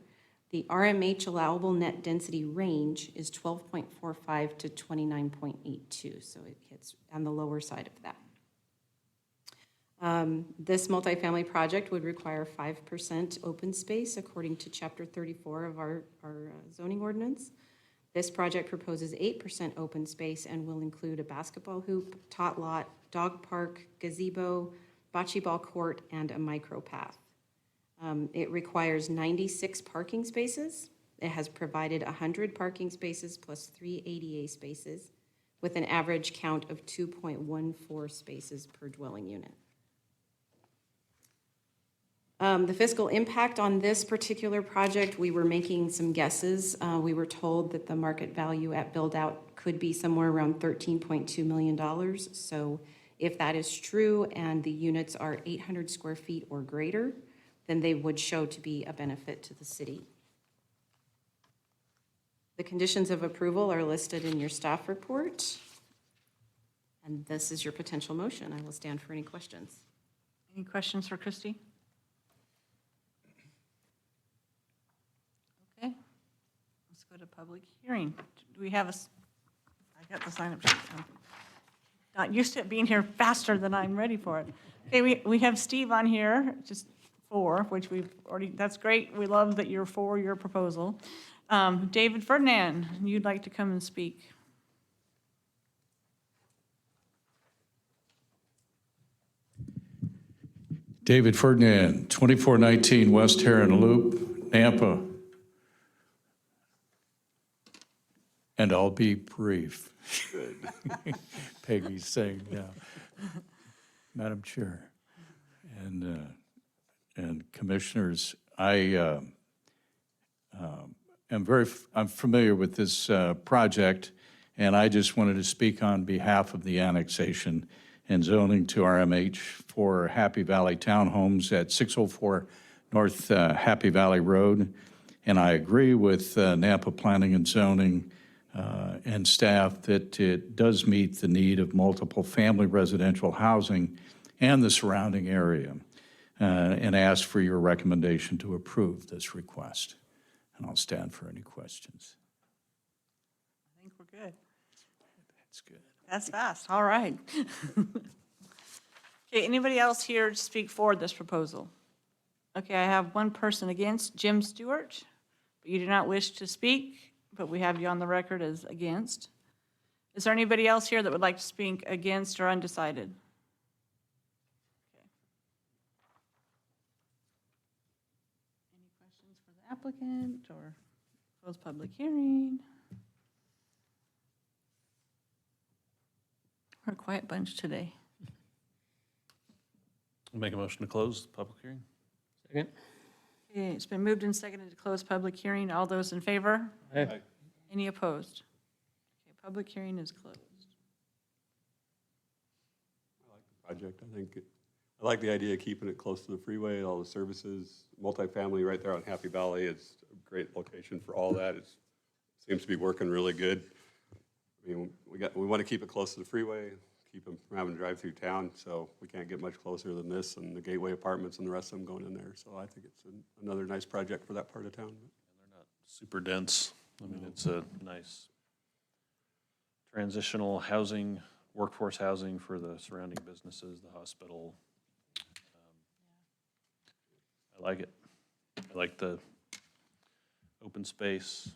The RMH allowable net density range is 12.45 to 29.82, so it hits on the lower side of that. This multifamily project would require 5% open space according to Chapter 34 of our zoning ordinance. This project proposes 8% open space and will include a basketball hoop, tot lot, dog park, gazebo, bocce ball court, and a micro path. It requires 96 parking spaces. It has provided 100 parking spaces plus 3 ADA spaces with an average count of 2.14 spaces per dwelling unit. The fiscal impact on this particular project, we were making some guesses. We were told that the market value at build-out could be somewhere around $13.2 million. So if that is true and the units are 800 square feet or greater, then they would show to be a benefit to the city. The conditions of approval are listed in your staff report. And this is your potential motion. I will stand for any questions. Any questions for Christy? Okay, let's go to public hearing. Do we have I got the sign up sheet. I'm not used to it being here faster than I'm ready for it. Okay, we have Steve on here, just 4, which we've already, that's great. We love that you're for your proposal. David Ferdinand, you'd like to come and speak. David Ferdinand, 2419 West Heron Loop, Nampa. And I'll be brief. Peggy's saying, yeah. Madam Chair and Commissioners, I'm familiar with this project, and I just wanted to speak on behalf of the annexation and zoning to RMH for Happy Valley Townhomes at 604 North Happy Valley Road. And I agree with Nampa Planning and Zoning and staff that it does meet the need of multiple family residential housing and the surrounding area, and ask for your recommendation to approve this request. And I'll stand for any questions. I think we're good. That's good. That's fast, all right. Okay, anybody else here to speak for this proposal? Okay, I have one person against, Jim Stewart. But you do not wish to speak, but we have you on the record as against. Is there anybody else here that would like to speak against or undecided? Okay. Any questions for the applicant or close public hearing? We're a quiet bunch today. Make a motion to close the public hearing? Second? Okay, it's been moved and seconded to close public hearing. All those in favor? Aye. Any opposed? Okay, public hearing is closed. Project, I like the idea of keeping it close to the freeway, all the services, multifamily right there on Happy Valley. It's a great location for all that. It seems to be working really good. I mean, we want to keep it close to the freeway, keep them from having to drive through town, so we can't get much closer than this and the Gateway Apartments and the rest of them going in there. So I think it's another nice project for that part of town. They're not super dense. I mean, it's a nice transitional housing, workforce housing for the surrounding businesses, the hospital. I like it. I like the open space.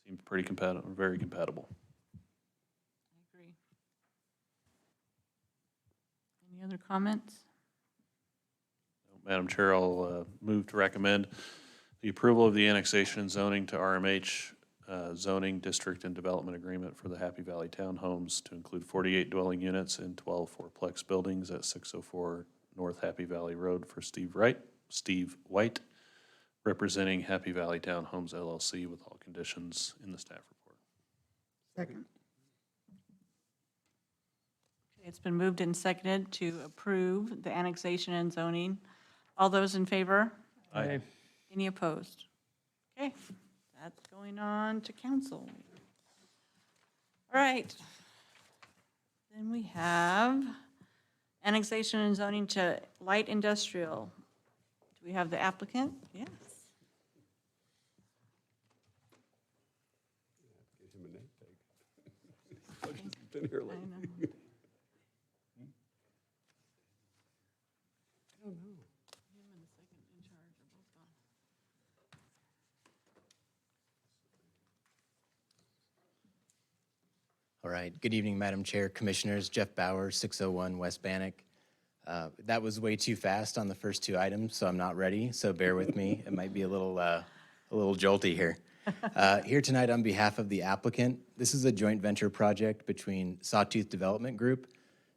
Seems pretty compatible, very compatible. I agree. Any other comments? Madam Chair, I'll move to recommend the approval of the annexation and zoning to RMH zoning district and development agreement for the Happy Valley Townhomes to include 48 dwelling units and 12 fourplex buildings at 604 North Happy Valley Road for Steve White, representing Happy Valley Townhomes LLC with all conditions in the staff report. Second. Okay, it's been moved and seconded to approve the annexation and zoning. All those in favor? Aye. Any opposed? Okay, that's going on to council. All right. Then we have annexation and zoning to light industrial. Do we have the applicant? Yes. Give him a name tag. He's been here I lately. know. All right. Good evening, Madam Chair, Commissioners. Jeff Bauer, 601 West Bannock. That was way too fast on the first two items, so I'm not ready. So bear with me. It might be a little jolty here. Here tonight on behalf of the applicant, this is a joint venture project between Sawtooth Development Group,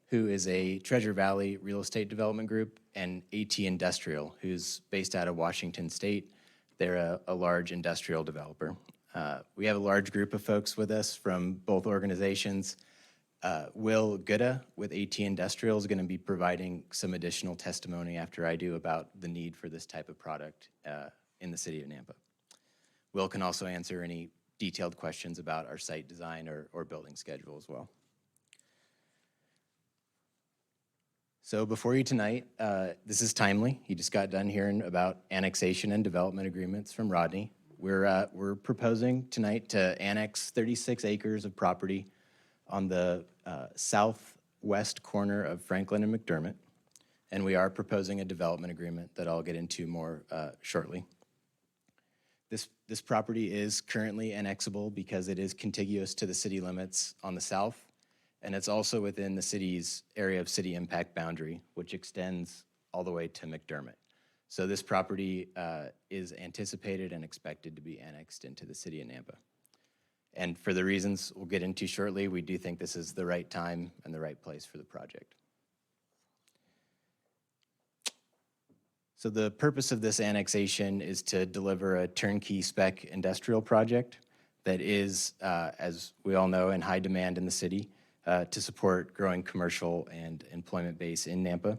who is a Treasure Valley real estate development group, and AT Industrial, who's based out of Washington State. They're a large industrial developer. We have a large group of folks with us from both organizations. Will Gutta with AT Industrial is going to be providing some additional testimony after I do about the need for this type of product in the city of Nampa. Will can also answer any detailed questions about our site design or building schedule as well. So before you tonight, this is timely. You just got done hearing about annexation and development agreements from Rodney. We're proposing tonight to annex 36 acres of property on the southwest corner of Franklin and McDermott, and we are proposing a development agreement that I'll get into more shortly. This property is currently annexable because it is contiguous to the city limits on the south, and it's also within the city's area of city impact boundary, which extends all the way to McDermott. So this property is anticipated and expected to be annexed into the city of Nampa. And for the reasons we'll get into shortly, we do think this is the right time and the right place for the project. So the purpose of this annexation is to deliver a turnkey spec industrial project that is, as we all know, in high demand in the city to support growing commercial and employment base in Nampa.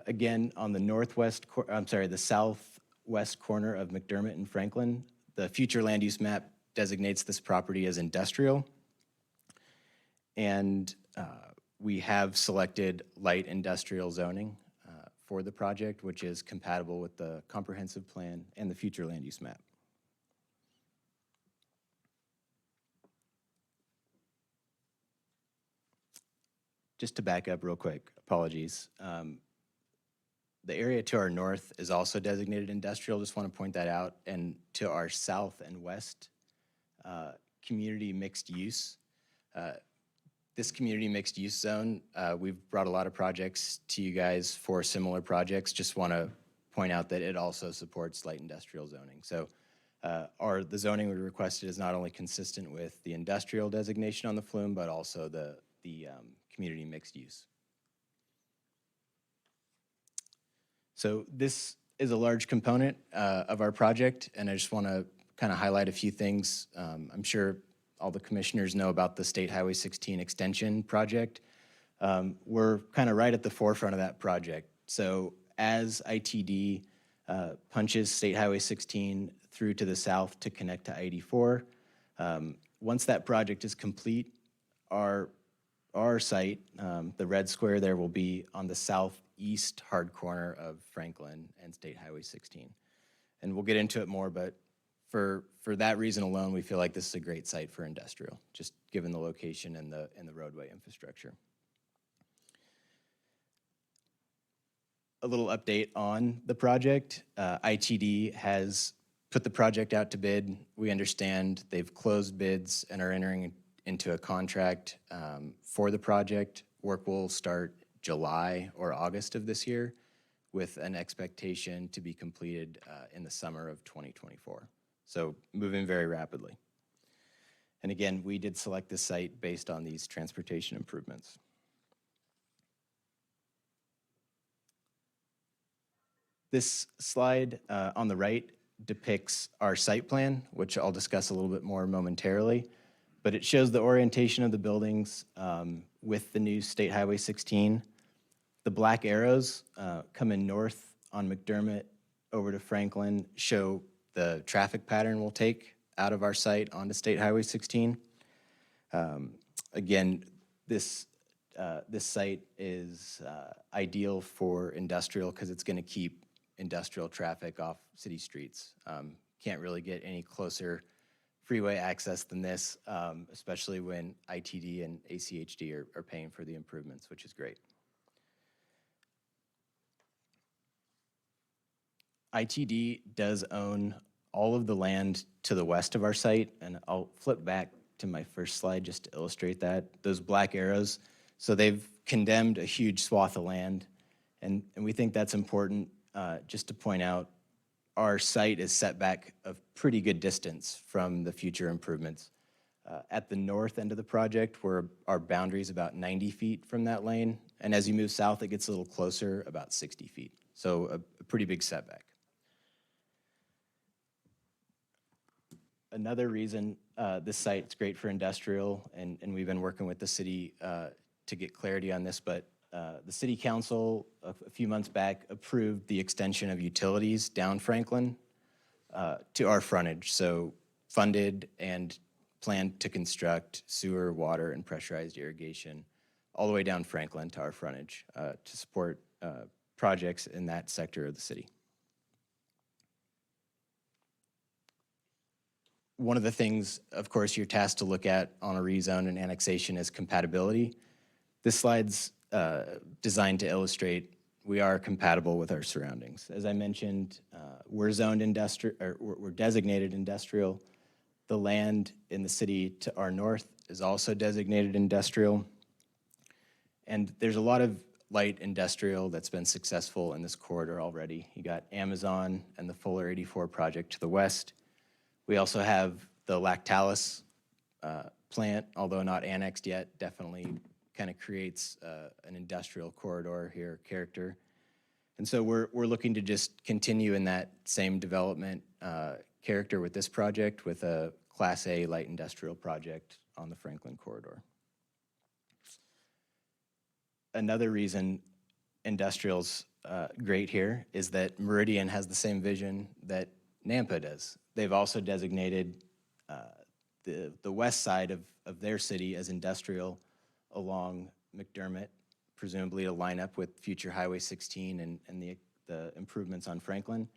Again, on the the southwest corner of McDermott and Franklin, the future land use map designates this property as industrial. And we have selected light industrial zoning for the project, which is compatible with the comprehensive plan and the future land use map. Just to back up real quick, apologies. The area to our north is also designated industrial, just want to point that out. And to our south and west, community mixed use. This community mixed use zone, we've brought a lot of projects to you guys for similar projects. Just want to point out that it also supports light industrial zoning. So the zoning we requested is not only consistent with the industrial designation on the flume, but also the community mixed use. So this is a large component of our project, and I just want to kind of highlight a few things. I'm sure all the commissioners know about the State Highway 16 extension project. We're kind of right at the forefront of that project. So as ITD punches State Highway 16 through to the south to connect to I-84, once that project is complete, our site, the red square there, will be on the southeast hard corner of Franklin and State Highway 16. And we'll get into it more, but for that reason alone, we feel like this is a great site for industrial, just given the location and the roadway infrastructure. A little update on the project. ITD has put the project out to bid. We understand they've closed bids and are entering into a contract for the project. Work will start July or August of this year, with an expectation to be completed in the summer of 2024. So moving very rapidly. And again, we did select this site based on these transportation improvements. This slide on the right depicts our site plan, which I'll discuss a little bit more momentarily. But it shows the orientation of the buildings with the new State Highway 16. The black arrows coming north on McDermott over to Franklin show the traffic pattern we'll take out of our site onto State Highway 16. Again, this site is ideal for industrial because it's going to keep industrial traffic off city streets. Can't really get any closer freeway access than this, especially when ITD and ACHD are paying for the improvements, which is great. ITD does own all of the land to the west of our site, and I'll flip back to my first slide just to illustrate that. Those black arrows, so they've condemned a huge swath of land, and we think that's important just to point out. Our site is set back a pretty good distance from the future improvements. At the north end of the project, where our boundary is about 90 feet from that lane, and as you move south, it gets a little closer, about 60 feet. So a pretty big setback. Another reason this site's great for industrial, and we've been working with the city to get clarity on this, but the city council a few months back approved the extension of utilities down Franklin to our frontage. So funded and planned to construct sewer, water, and pressurized irrigation all the way down Franklin to our frontage to support projects in that sector of the city. One of the things, of course, you're tasked to look at on a rezone and annexation is compatibility. This slide's designed to illustrate we are compatible with our surroundings. As I mentioned, we're zoned industrial, or we're designated industrial. The land in the city to our north is also designated industrial. And there's a lot of light industrial that's been successful in this corridor already. You got Amazon and the Fuller 84 project to the west. We also have the Lactalis plant, although not annexed yet, definitely kind of creates an industrial corridor here character. And so we're looking to just continue in that same development character with this project, with a Class A light industrial project on the Franklin corridor. Another reason industrial's great here is that Meridian has the same vision that Nampa does. They've also designated the west side of their city as industrial along McDermott, presumably to line up with future Highway 16 and the improvements on Franklin.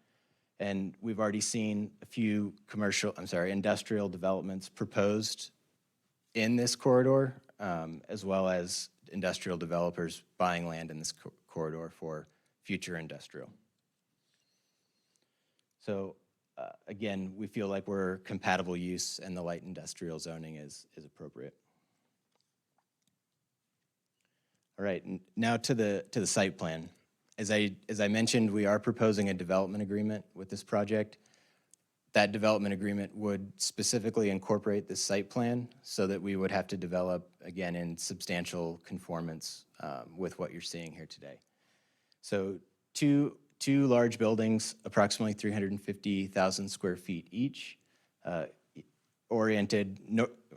And we've already seen a few industrial developments proposed in this corridor, as well as industrial developers buying land in this corridor for future industrial. So again, we feel like we're compatible use and the light industrial zoning is appropriate. All right, now to the site plan. As I mentioned, we are proposing a development agreement with this project. That development agreement would specifically incorporate this site plan so that we would have to develop, again, in substantial conformance with what you're seeing here today. So two large buildings, approximately 350,000 square feet each, oriented,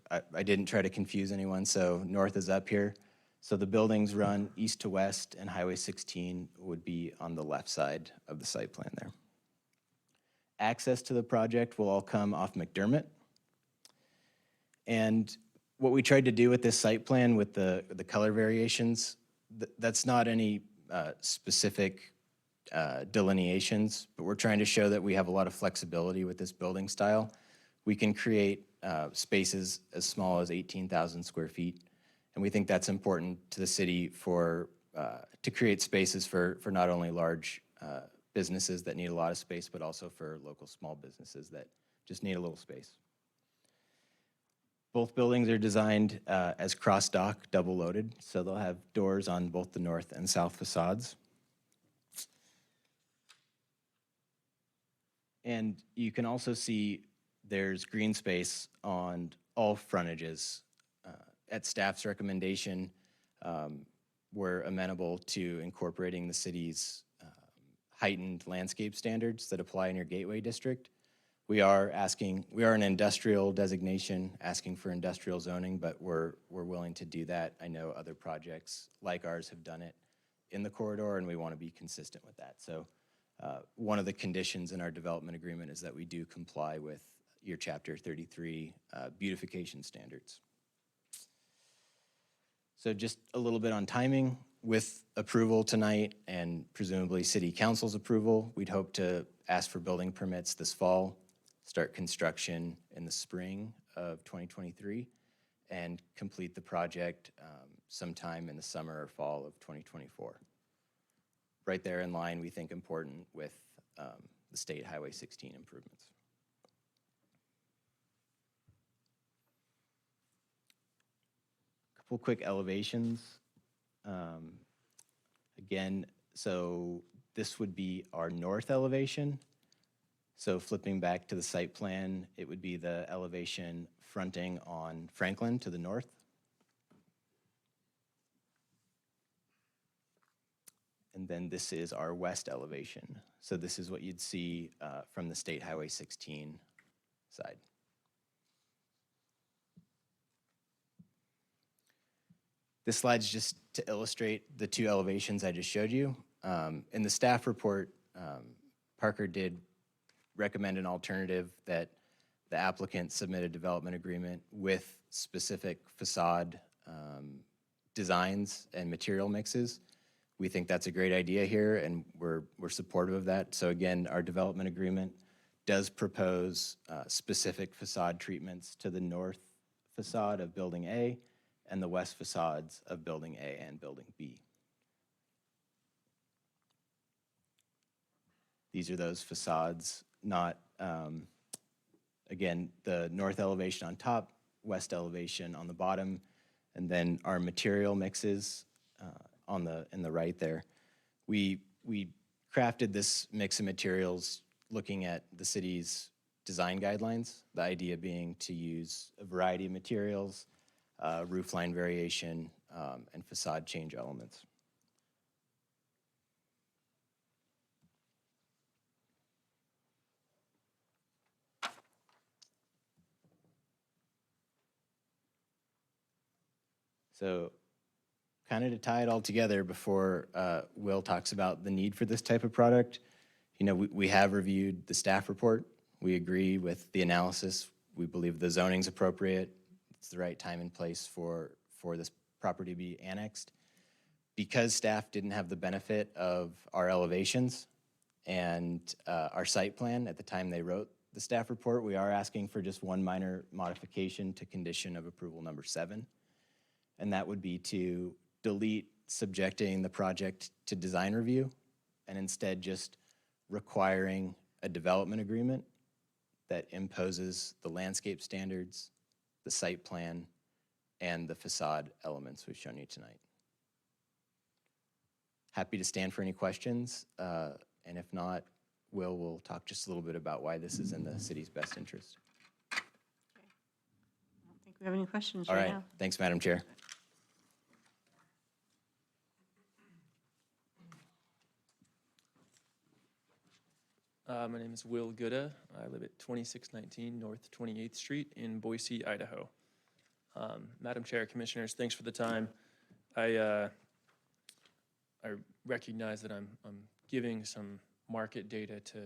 I didn't try to confuse anyone, so north is up here. So the buildings run east to west, and Highway 16 would be on the left side of the site plan there. Access to the project will all come off McDermott. And what we tried to do with this site plan with the color variations, that's not any specific delineations, but we're trying to show that we have a lot of flexibility with this building style. We can create spaces as small as 18,000 square feet. And we think that's important to the city to create spaces for not only large businesses that need a lot of space, but also for local small businesses that just need a little space. Both buildings are designed as cross-dock, double-loaded, so they'll have doors on both the north and south facades. And you can also see there's green space on all frontages. At staff's recommendation, we're amenable to incorporating the city's heightened landscape standards that apply in your gateway district. We are an industrial designation, asking for industrial zoning, but we're willing to do that. I know other projects like ours have done it in the corridor, and we want to be consistent with that. So one of the conditions in our development agreement is that we do comply with your Chapter 33 beautification standards. So just a little bit on timing. With approval tonight and presumably city council's approval, we'd hope to ask for building permits this fall, start construction in the spring of 2023, and complete the project sometime in the summer or fall of 2024. Right there in line, we think important with the State Highway 16 improvements. Couple quick elevations. Again, so this would be our north elevation. So flipping back to the site plan, it would be the elevation fronting on Franklin to the north. And then this is our west elevation. So this is what you'd see from the State Highway 16 side. This slide's just to illustrate the two elevations I just showed you. In the staff report, Parker did recommend an alternative that the applicant submit a development agreement with specific facade designs and material mixes. We think that's a great idea here, and we're supportive of that. So again, our development agreement does propose specific facade treatments to the north facade of Building A and the west facades of Building A and Building B. These are those facades, not, again, the north elevation on top, west elevation on the bottom, and then our material mixes in the right there. We crafted this mix of materials looking at the city's design guidelines, the idea being to use a variety of materials, roofline variation, and facade change elements. So kind of to tie it all together before Will talks about the need for this type of product, you know, we have reviewed the staff report. We agree with the analysis. We believe the zoning's appropriate. It's the right time and place for this property to be annexed. Because staff didn't have the benefit of our elevations and our site plan at the time they wrote the staff report, we are asking for just one minor modification to condition of approval number 7. And that would be to delete subjecting the project to design review and instead just requiring a development agreement that imposes the landscape standards, the site plan, and the facade elements we've shown you tonight. Happy to stand for any questions, and if not, we'll talk just a little bit about why this is in the city's best interest. I don't think we have any questions All right right, now. thanks, Madam Chair. My name is Will Gooda. I live at 2619 North 28th Street in Boise, Idaho. Madam Chair, Commissioners, thanks for the time. I recognize that I'm giving some market data to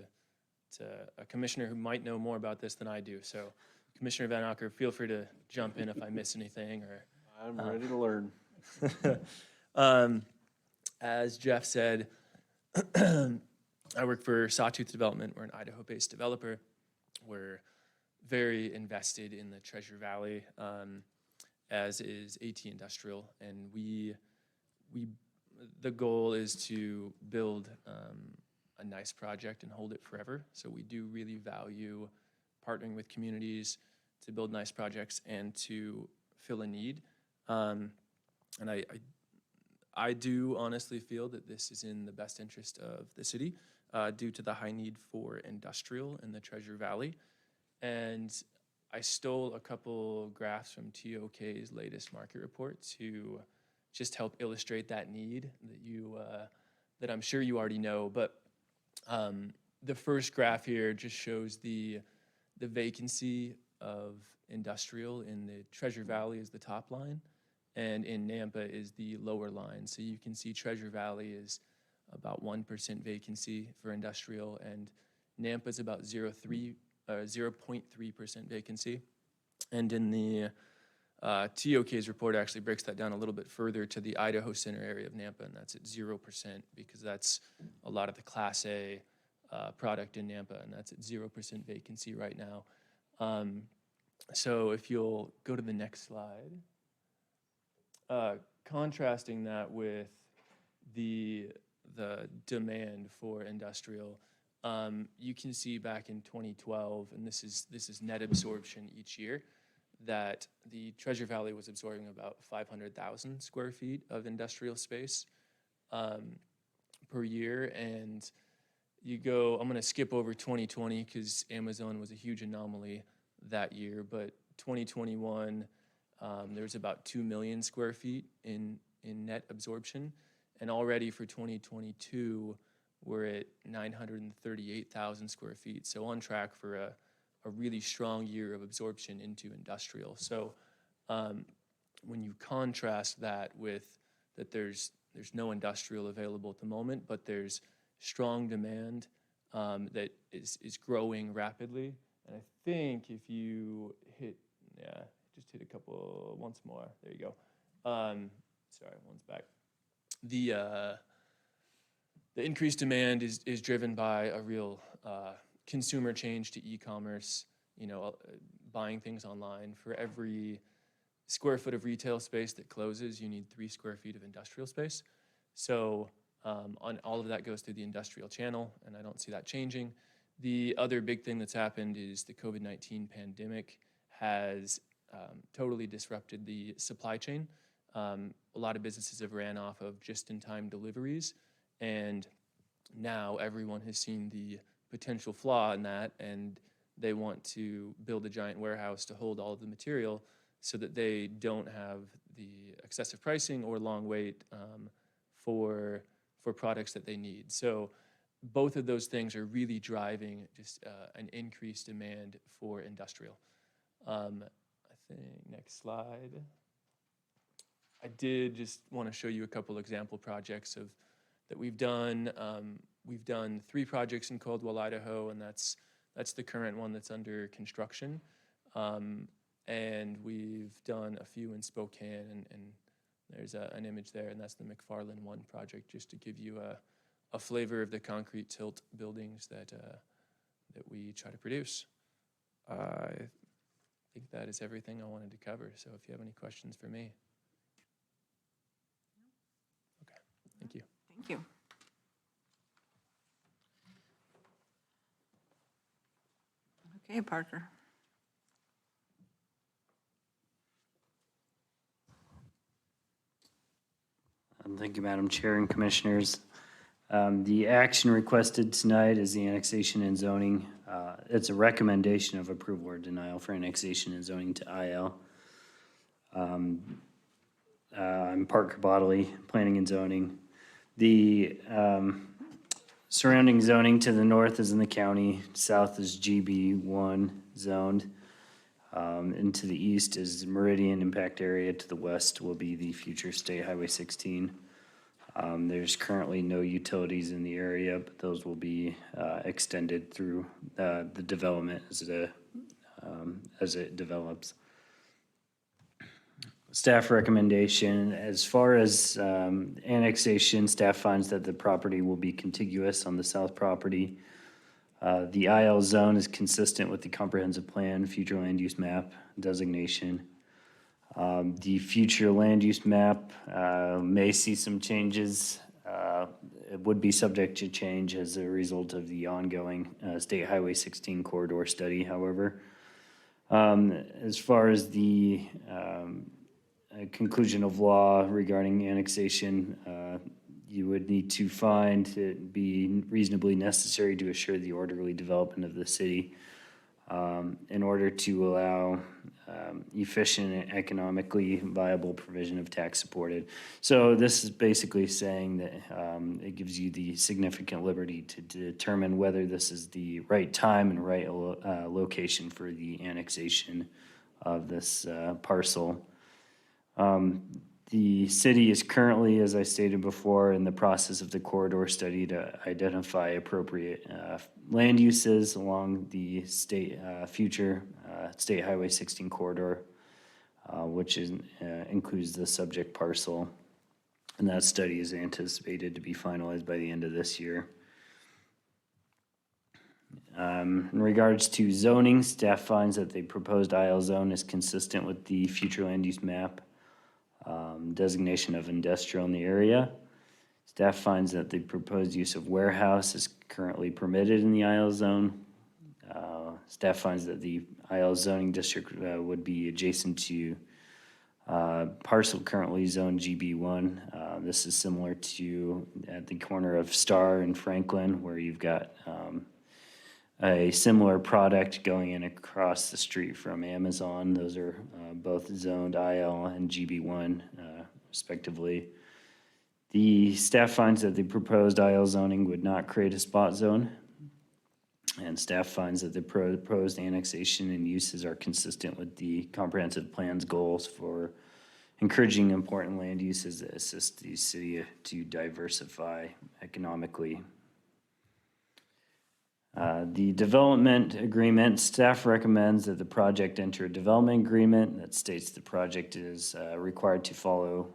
a commissioner who might know more about this than I do. So Commissioner Van Acker, feel free to jump in if I miss anything or. I'm ready to learn. As Jeff said, I work for Sawtooth Development. We're an Idaho-based developer. We're very invested in the Treasure Valley, as is AT Industrial, and the goal is to build a nice project and hold it forever. So we do really value partnering with communities to build nice projects and to fill a need. And I do honestly feel that this is in the best interest of the city due to the high need for industrial in the Treasure Valley. And I stole a couple graphs from TOK's latest market report to just help illustrate that need that I'm sure you already know. But the first graph here just shows the vacancy of industrial in the Treasure Valley is the top line, and in Nampa is the lower line. So you can see Treasure Valley is about 1% vacancy for industrial, and Nampa is about 0.3% vacancy. And in the TOK's report actually breaks that down a little bit further to the Idaho Center area of Nampa, and that's at 0% because that's a lot of the Class A product in Nampa, and that's at 0% vacancy right now. So if you'll go to the next slide. Contrasting that with the demand for industrial, you can see back in 2012, and this is net absorption each year, that the Treasure Valley was absorbing about 500,000 square feet of industrial space per year. And I'm going to skip over 2020 because Amazon was a huge anomaly that year, but 2021, there was about 2 million square feet in net absorption. And already for 2022, we're at 938,000 square feet. So on track for a really strong year of absorption into industrial. So when you contrast that with that there's no industrial available at the moment, but there's strong demand that is growing rapidly. And I think if you just hit a couple once more. There you go. Sorry, one's back. The increased demand is driven by a real consumer change to e-commerce. Buying things online. For every square foot of retail space that closes, you need 3 square feet of industrial space. So on all of that goes through the industrial channel, and I don't see that changing. The other big thing that's happened is the COVID-19 pandemic has totally disrupted the supply chain. A lot of businesses have ran off of just-in-time deliveries, and now everyone has seen the potential flaw in that, and they want to build a giant warehouse to hold all of the material so that they don't have the excessive pricing or long wait for products that they need. So both of those things are really driving just an increased demand for industrial. I think next slide. I did just want to show you a couple example projects that we've done. We've done 3 projects in Caldwell, Idaho, and that's the current one that's under construction. And we've done a few in Spokane, and there's an image there, and that's the McFarland 1 project, just to give you a flavor of the concrete tilt buildings that we try to produce. I think that is everything I wanted to cover, so if you have any questions for me. Okay, thank you. Thank you. Okay, Parker. Thank you, Madam Chair and Commissioners. The action requested tonight is the annexation and zoning. It's a recommendation of approval or denial for annexation and zoning to IL. I'm Parker Bodley, Planning and Zoning. The surrounding zoning to the north is in the county, south is GB1 zoned. And to the east is Meridian Impact Area. To the west will be the future State Highway 16. There's currently no utilities in the area, but those will be extended through the development as it develops. Staff recommendation, as far as annexation, staff finds that the property will be contiguous on the south property. The IL zone is consistent with the comprehensive plan, future land use map designation. The future land use map may see some changes. It would be subject to change as a result of the ongoing State Highway 16 corridor study, however. As far as the conclusion of law regarding annexation, you would need to find it be reasonably necessary to assure the orderly development of the city in order to allow efficient and economically viable provision of tax supported. So this is basically saying that it gives you the significant liberty to determine whether this is the right time and right location for the annexation of this parcel. The city is currently, as I stated before, in the process of the corridor study to identify appropriate land uses along the future State Highway 16 corridor, which includes the subject parcel. And that study is anticipated to be finalized by the end of this year. In regards to zoning, staff finds that the proposed IL zone is consistent with the future land use map. Designation of industrial in the area. Staff finds that the proposed use of warehouse is currently permitted in the IL zone. Staff finds that the IL zoning district would be adjacent to parcel currently zoned GB1. This is similar to at the corner of Star and Franklin, where you've got a similar product going in across the street from Amazon. Those are both zoned IL and GB1, respectively. The staff finds that the proposed IL zoning would not create a spot zone. And staff finds that the proposed annexation and uses are consistent with the comprehensive plan's goals for encouraging important land uses that assist the city to diversify economically. The development agreement, staff recommends that the project enter a development agreement that states the project is required to follow.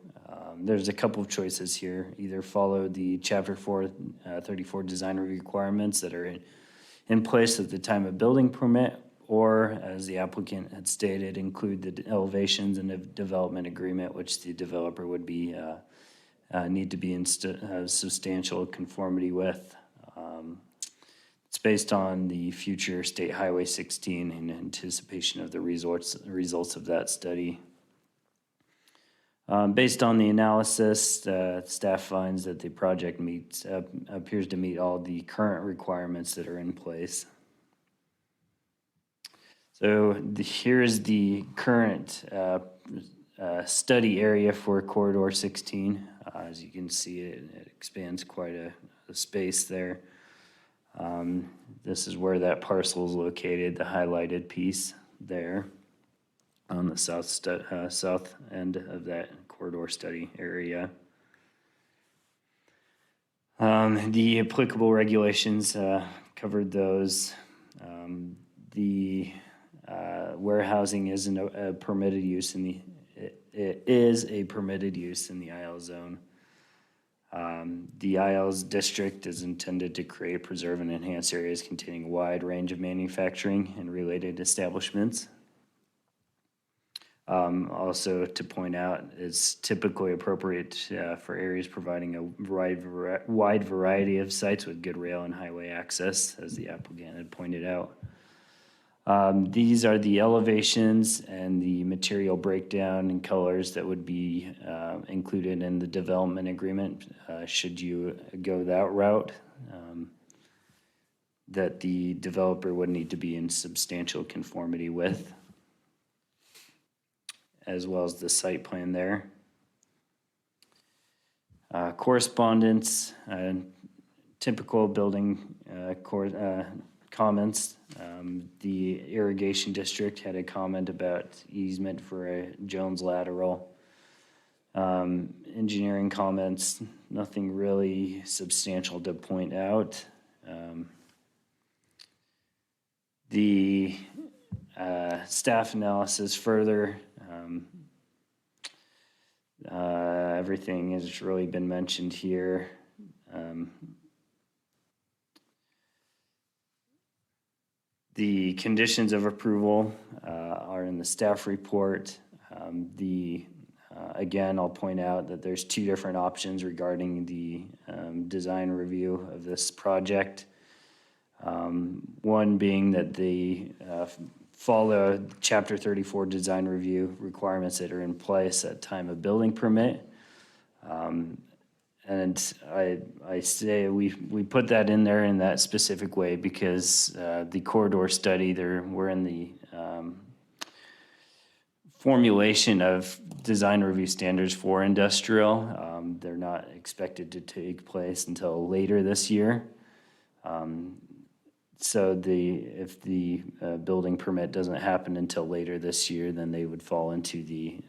There's a couple of choices here. Either follow the Chapter 434 design requirements that are in place at the time of building permit, or as the applicant had stated, include the elevations in the development agreement, which the developer would be need to be in substantial conformity with. It's based on the future State Highway 16 in anticipation of the results of that study. Based on the analysis, staff finds that the project appears to meet all the current requirements that are in place. So here is the current study area for Corridor 16. As you can see, it expands quite a space there. This is where that parcel is located, the highlighted piece there on the south end of that corridor study area. The applicable regulations covered those. The warehousing isn't a permitted use in the, it is a permitted use in the IL zone. The IL's district is intended to create, preserve, and enhance areas containing a wide range of manufacturing and related establishments. Also to point out, it's typically appropriate for areas providing a wide variety of sites with good rail and highway access, as the applicant had pointed out. These are the elevations and the material breakdown and colors that would be included in the development agreement, should you go that route, that the developer would need to be in substantial conformity with, as well as the site plan there. Correspondence, typical building comments. The irrigation district had a comment about easement for a Jones lateral. Engineering comments, nothing really substantial to point out. The staff analysis further, everything has really been mentioned here. The conditions of approval are in the staff report. Again, I'll point out that there's two different options regarding the design review of this project. One being that they follow Chapter 34 design review requirements that are in place at time of building permit. And I say we put that in there in that specific way because the corridor study, we're in the formulation of design review standards for industrial. They're not expected to take place until later this year. So if the building permit doesn't happen until later this year, then they would fall into the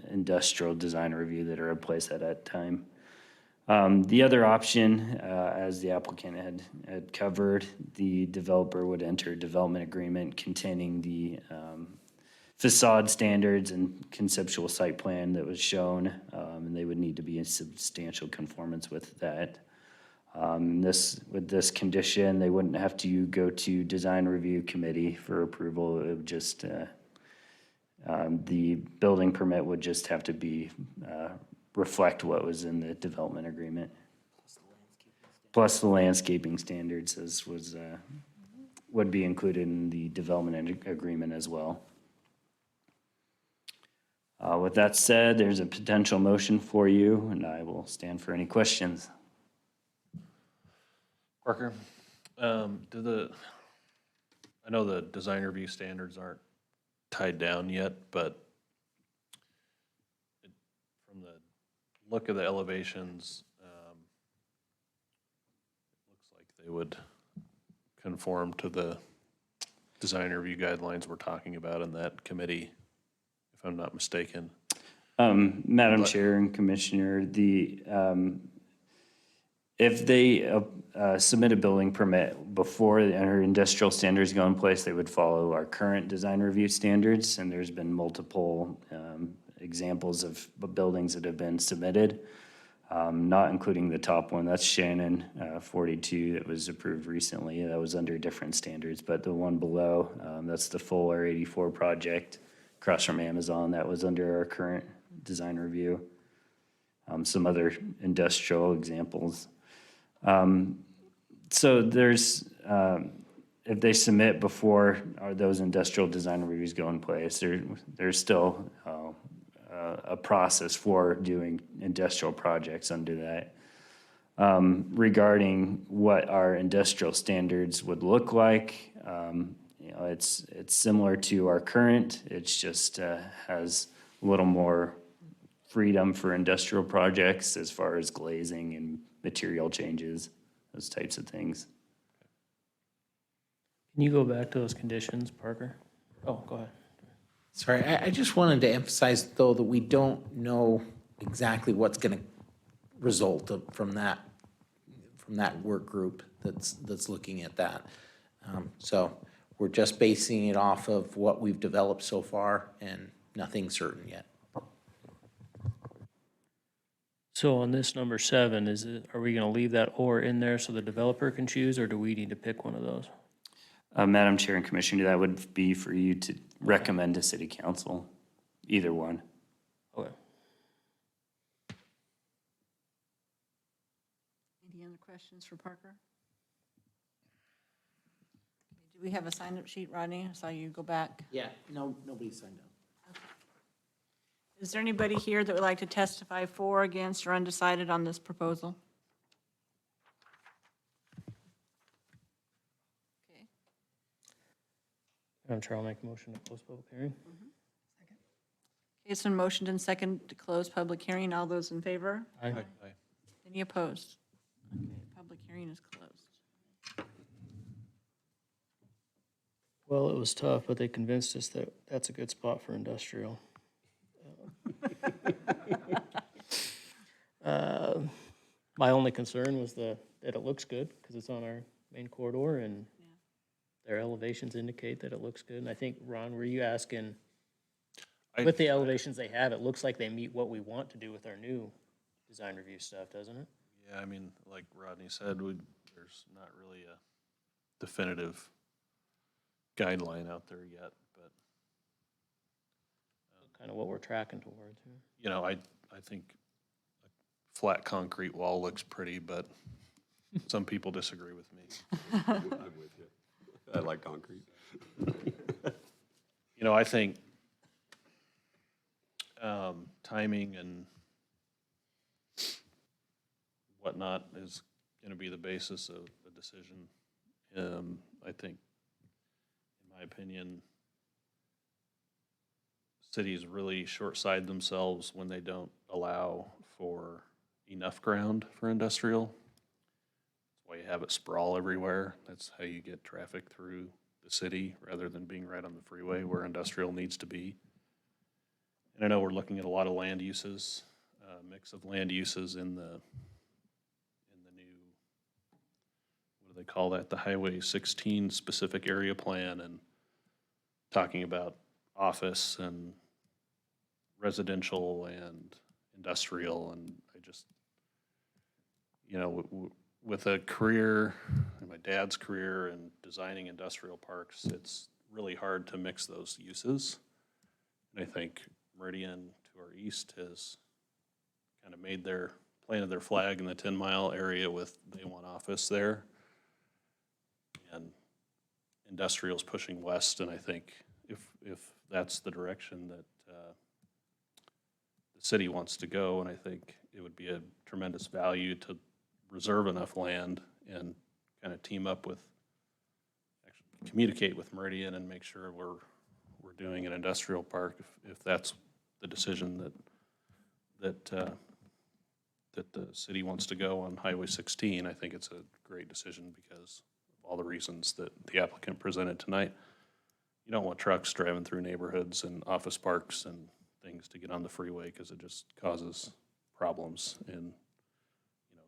industrial design review that are in place at that time. The other option, as the applicant had covered, the developer would enter a development agreement containing the facade standards and conceptual site plan that was shown, and they would need to be in substantial conformance with that. With this condition, they wouldn't have to go to design review committee for approval. It would just, the building permit would just have to be, reflect what was in the development agreement. Plus the landscaping standards would be included in the development agreement as well. With that said, there's a potential motion for you, and I will stand for any questions. Parker, I know the design review standards aren't tied down yet, but from the look of the elevations, it looks like they would conform to the design review guidelines we're talking about in that committee, if I'm not mistaken. Madam Chair and Commissioner, if they submit a building permit before our industrial standards go in place, they would follow our current design review standards, and there's been multiple examples of buildings that have been submitted, not including the top one. That's Shannon 42 that was approved recently. That was under different standards, but the one below, that's the full R84 project across from Amazon. That was under our current design review. Some other industrial examples. So there's, if they submit before those industrial design reviews go in place, there's still a process for doing industrial projects under that. Regarding what our industrial standards would look like, it's similar to our current. It's just has a little more freedom for industrial projects as far as glazing and material changes, those types of things. Can you go back to those conditions, Parker? Oh, go ahead. Sorry, I just wanted to emphasize, though, that we don't know exactly what's gonna result from that work group that's looking at that. So we're just basing it off of what we've developed so far and nothing certain yet. So on this number 7, are we gonna leave that or in there so the developer can choose, or do we need to pick one of those? Madam Chair and Commissioner, that would be for you to recommend to city council, either one. Okay. Any other questions for Parker? Do we have a sign-up sheet, Rodney? I saw you go back. Yeah, nobody signed up. Is there anybody here that would like to testify for, against, or undecided on this proposal? Okay. Madam Chair, I'll make a motion to close public hearing. Okay, it's been motioned and second to close public hearing. All those in favor? Aye. Any opposed? Okay, public hearing is closed. Well, it was tough, but they convinced us that that's a good spot for industrial. My only concern was that it looks good, because it's on our main corridor, and their elevations indicate that it looks good. And I think, Ron, were you asking, with the elevations they have, it looks like they meet what we want to do with our new design review stuff, doesn't it? Yeah, I mean, like Rodney said, there's not really a definitive guideline out there yet, but, Kind of what we're tracking towards. Yeah. you know, I think a flat concrete wall looks pretty, but some people disagree with me. I'm with you. I like concrete. You know, I think timing and whatnot is going to be the basis of the decision. I think, in my opinion, cities really short-side themselves when they don't allow for enough ground for industrial. That's why you have it sprawl everywhere. That's how you get traffic through the city rather than being right on the freeway where industrial needs to be. And I know we're looking at a lot of land uses, mix of land uses in the new, what do they call that? The Highway 16 specific area plan, and talking about office and residential and industrial. And I just, you know, with a career, my dad's career in designing industrial parks, it's really hard to mix those uses. And I think Meridian to our east has kind of planted their flag in the 10-mile area with, they want office there. And industrial's pushing west, and I think if that's the direction that the city wants to go, and I think it would be a tremendous value to reserve enough land and kind of team up with, actually communicate with Meridian and make sure we're doing an industrial park if that's the decision that the city wants to go on Highway 16. I think it's a great decision because of all the reasons that the applicant presented tonight. You don't want trucks driving through neighborhoods and office parks and things to get on the freeway because it just causes problems. And, you know,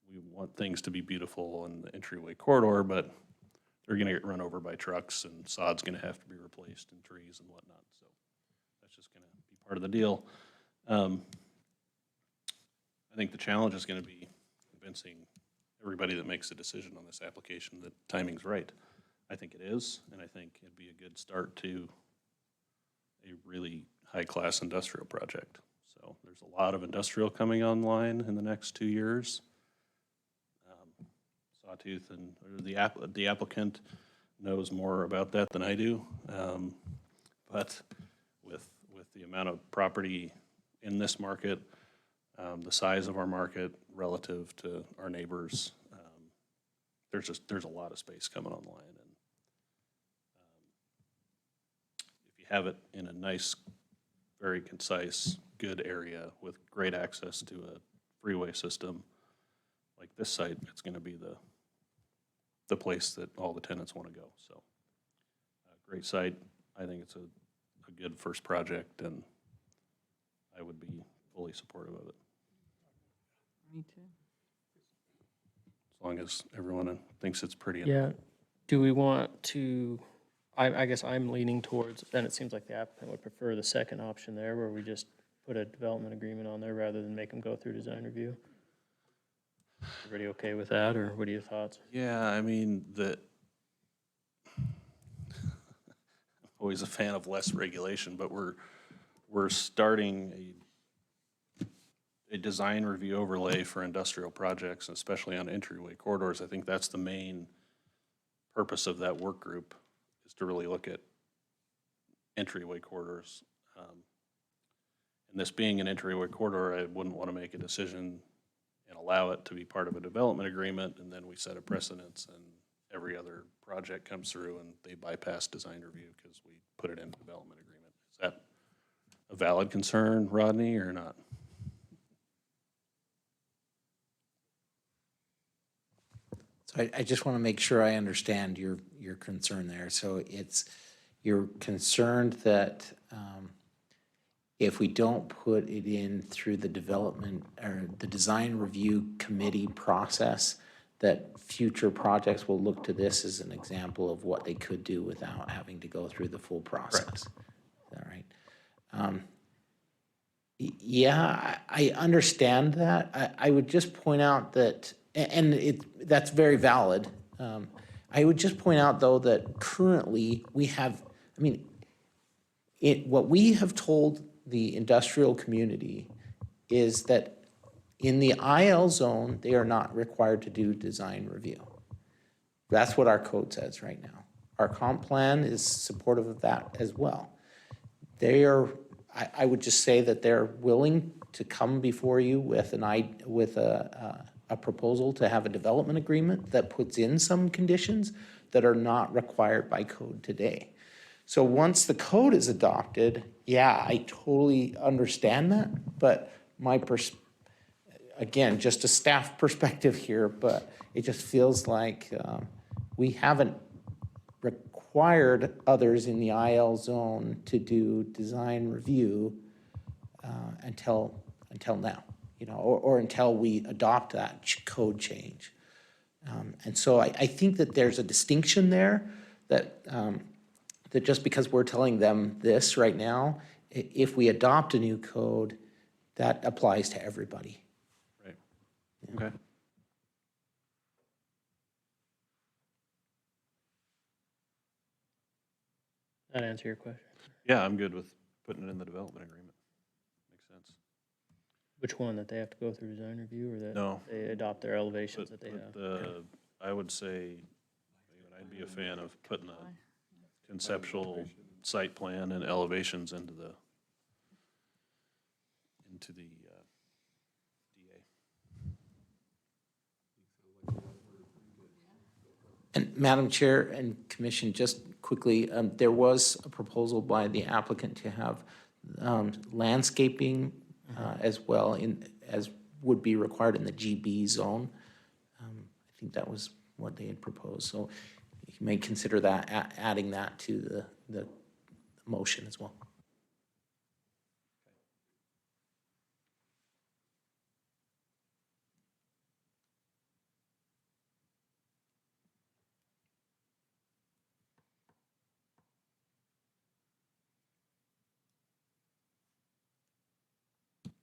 we want things to be beautiful in the entryway corridor, but they're gonna get run over by trucks and sod's gonna have to be replaced and trees and whatnot. So that's just gonna be part of the deal. I think the challenge is gonna be convincing everybody that makes a decision on this application that timing's right. I think it is, and I think it'd be a good start to a really high-class industrial project. So there's a lot of industrial coming online in the next 2 years. Sawtooth and or the applicant knows more about that than I do. But with the amount of property in this market, the size of our market relative to our neighbors, there's a lot of space coming online. And if you have it in a nice, very concise, good area with great access to a freeway system, like this site, it's going to be the place that all the tenants want to go. So, great site. I think it's a good first project, and I would be fully supportive of it, Me too. as long as everyone thinks it's pretty. Yeah, do we want to, I guess I'm leaning towards, then it seems like the applicant would prefer the second option there, where we just put a development agreement on there rather than make them go through design review. Everybody okay with that, or what are your thoughts? Yeah, I mean, always a fan of less regulation, but we're starting a design review overlay for industrial projects, especially on entryway corridors. I think that's the main purpose of that work group, is to really look at entryway corridors. And this being an entryway corridor, I wouldn't want to make a decision and allow it to be part of a development agreement, and then we set a precedence, and every other project comes through and they bypass design review because we put it in the development agreement. Is that a valid concern, Rodney, or not? So I just want to make sure I understand your concern there. So you're concerned that if we don't put it in through the development or the design review committee process, that future projects will look to this as an example of what they could do without having to go through the full process. Is that right? Yeah, I understand that. I would just point out that, and that's very valid. I would just point out, though, that currently we have, I mean, what we have told the industrial community is that in the IL zone, they are not required to do design review. That's what our code says right now. Our comp plan is supportive of that as well. They are, I would just say that they're willing to come before you with a proposal to have a development agreement that puts in some conditions that are not required by code today. So once the code is adopted, yeah, I totally understand that, but again, just a staff perspective here, but it just feels like we haven't required others in the IL zone to do design review until now, you know, or until we adopt that code change. And so I think that there's a distinction there that that just because we're telling them this right now, if we adopt a new code, that applies to everybody. Right. Okay. That answer your question? Yeah, I'm good with putting it in the development agreement. Makes sense. Which one, that they have to go through design review, or that No. they adopt their elevations that they have? I would say, I'd be a fan of putting a conceptual site plan and elevations into the DA. And Madam Chair and Commission, just quickly, there was a proposal by the applicant to have landscaping as well as would be required in the GB zone. I think that was what they had proposed. So you may consider that, adding that to the motion as well.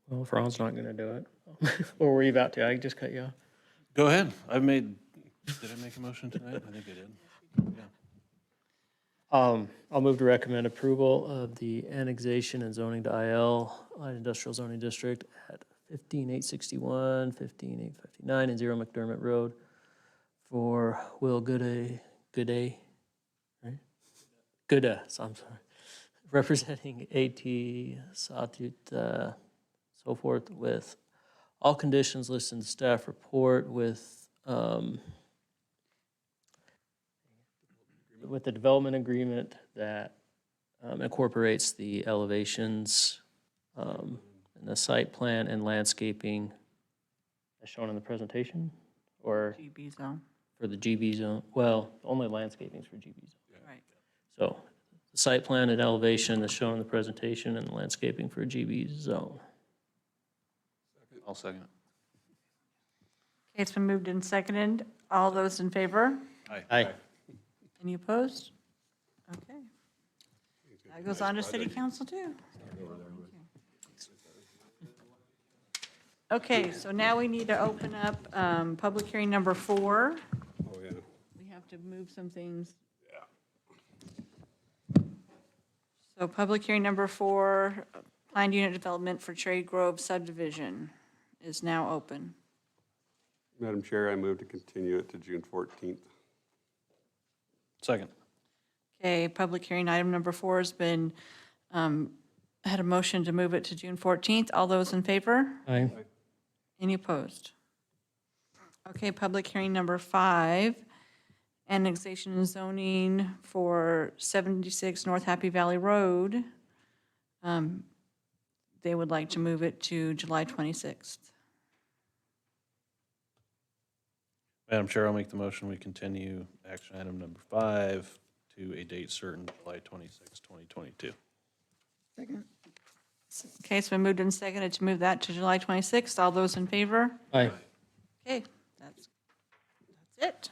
Well, if Ron's not gonna do it, or were you about to? I just cut you off. Go ahead. Did I make a motion tonight? I think I did. Yeah. I'll move to recommend approval of the annexation and zoning to IL, Light Industrial Zoning District at 15861, 15859, and 0 McDermott Road for Will Gooday, right? Gooda, so I'm sorry. Representing AT Satut, so forth, with all conditions listed in the staff report with the development agreement that incorporates the elevations and the site plan and landscaping as shown in the presentation, or GB zone, for the GB zone. Well, only landscaping's for GB zone. right. So the site plan and elevation as shown in the presentation and the landscaping for GB zone. I'll second it. Okay, it's been moved and seconded. All those in favor? Aye. Any opposed? Okay. That goes on to city council too. Okay, so now we need to open up public hearing number 4. Oh, yeah. We have to move some things. So public hearing number 4, planned unit development for Trade Grove subdivision is now open. Madam Chair, I move to continue it to June 14th. Second. Okay, public hearing item number 4 has been, had a motion to move it to June 14th. All those in favor? Aye. Any opposed? Okay, public hearing number 5, annexation and zoning for 76 North Happy Valley Road. They would like to move it to July 26th. Madam Chair, I'll make the motion. We continue action item number 5 to a date certain, July 26, 2022. Okay, it's been moved and seconded to move that to July 26th. All those in favor? Aye. Okay, that's it.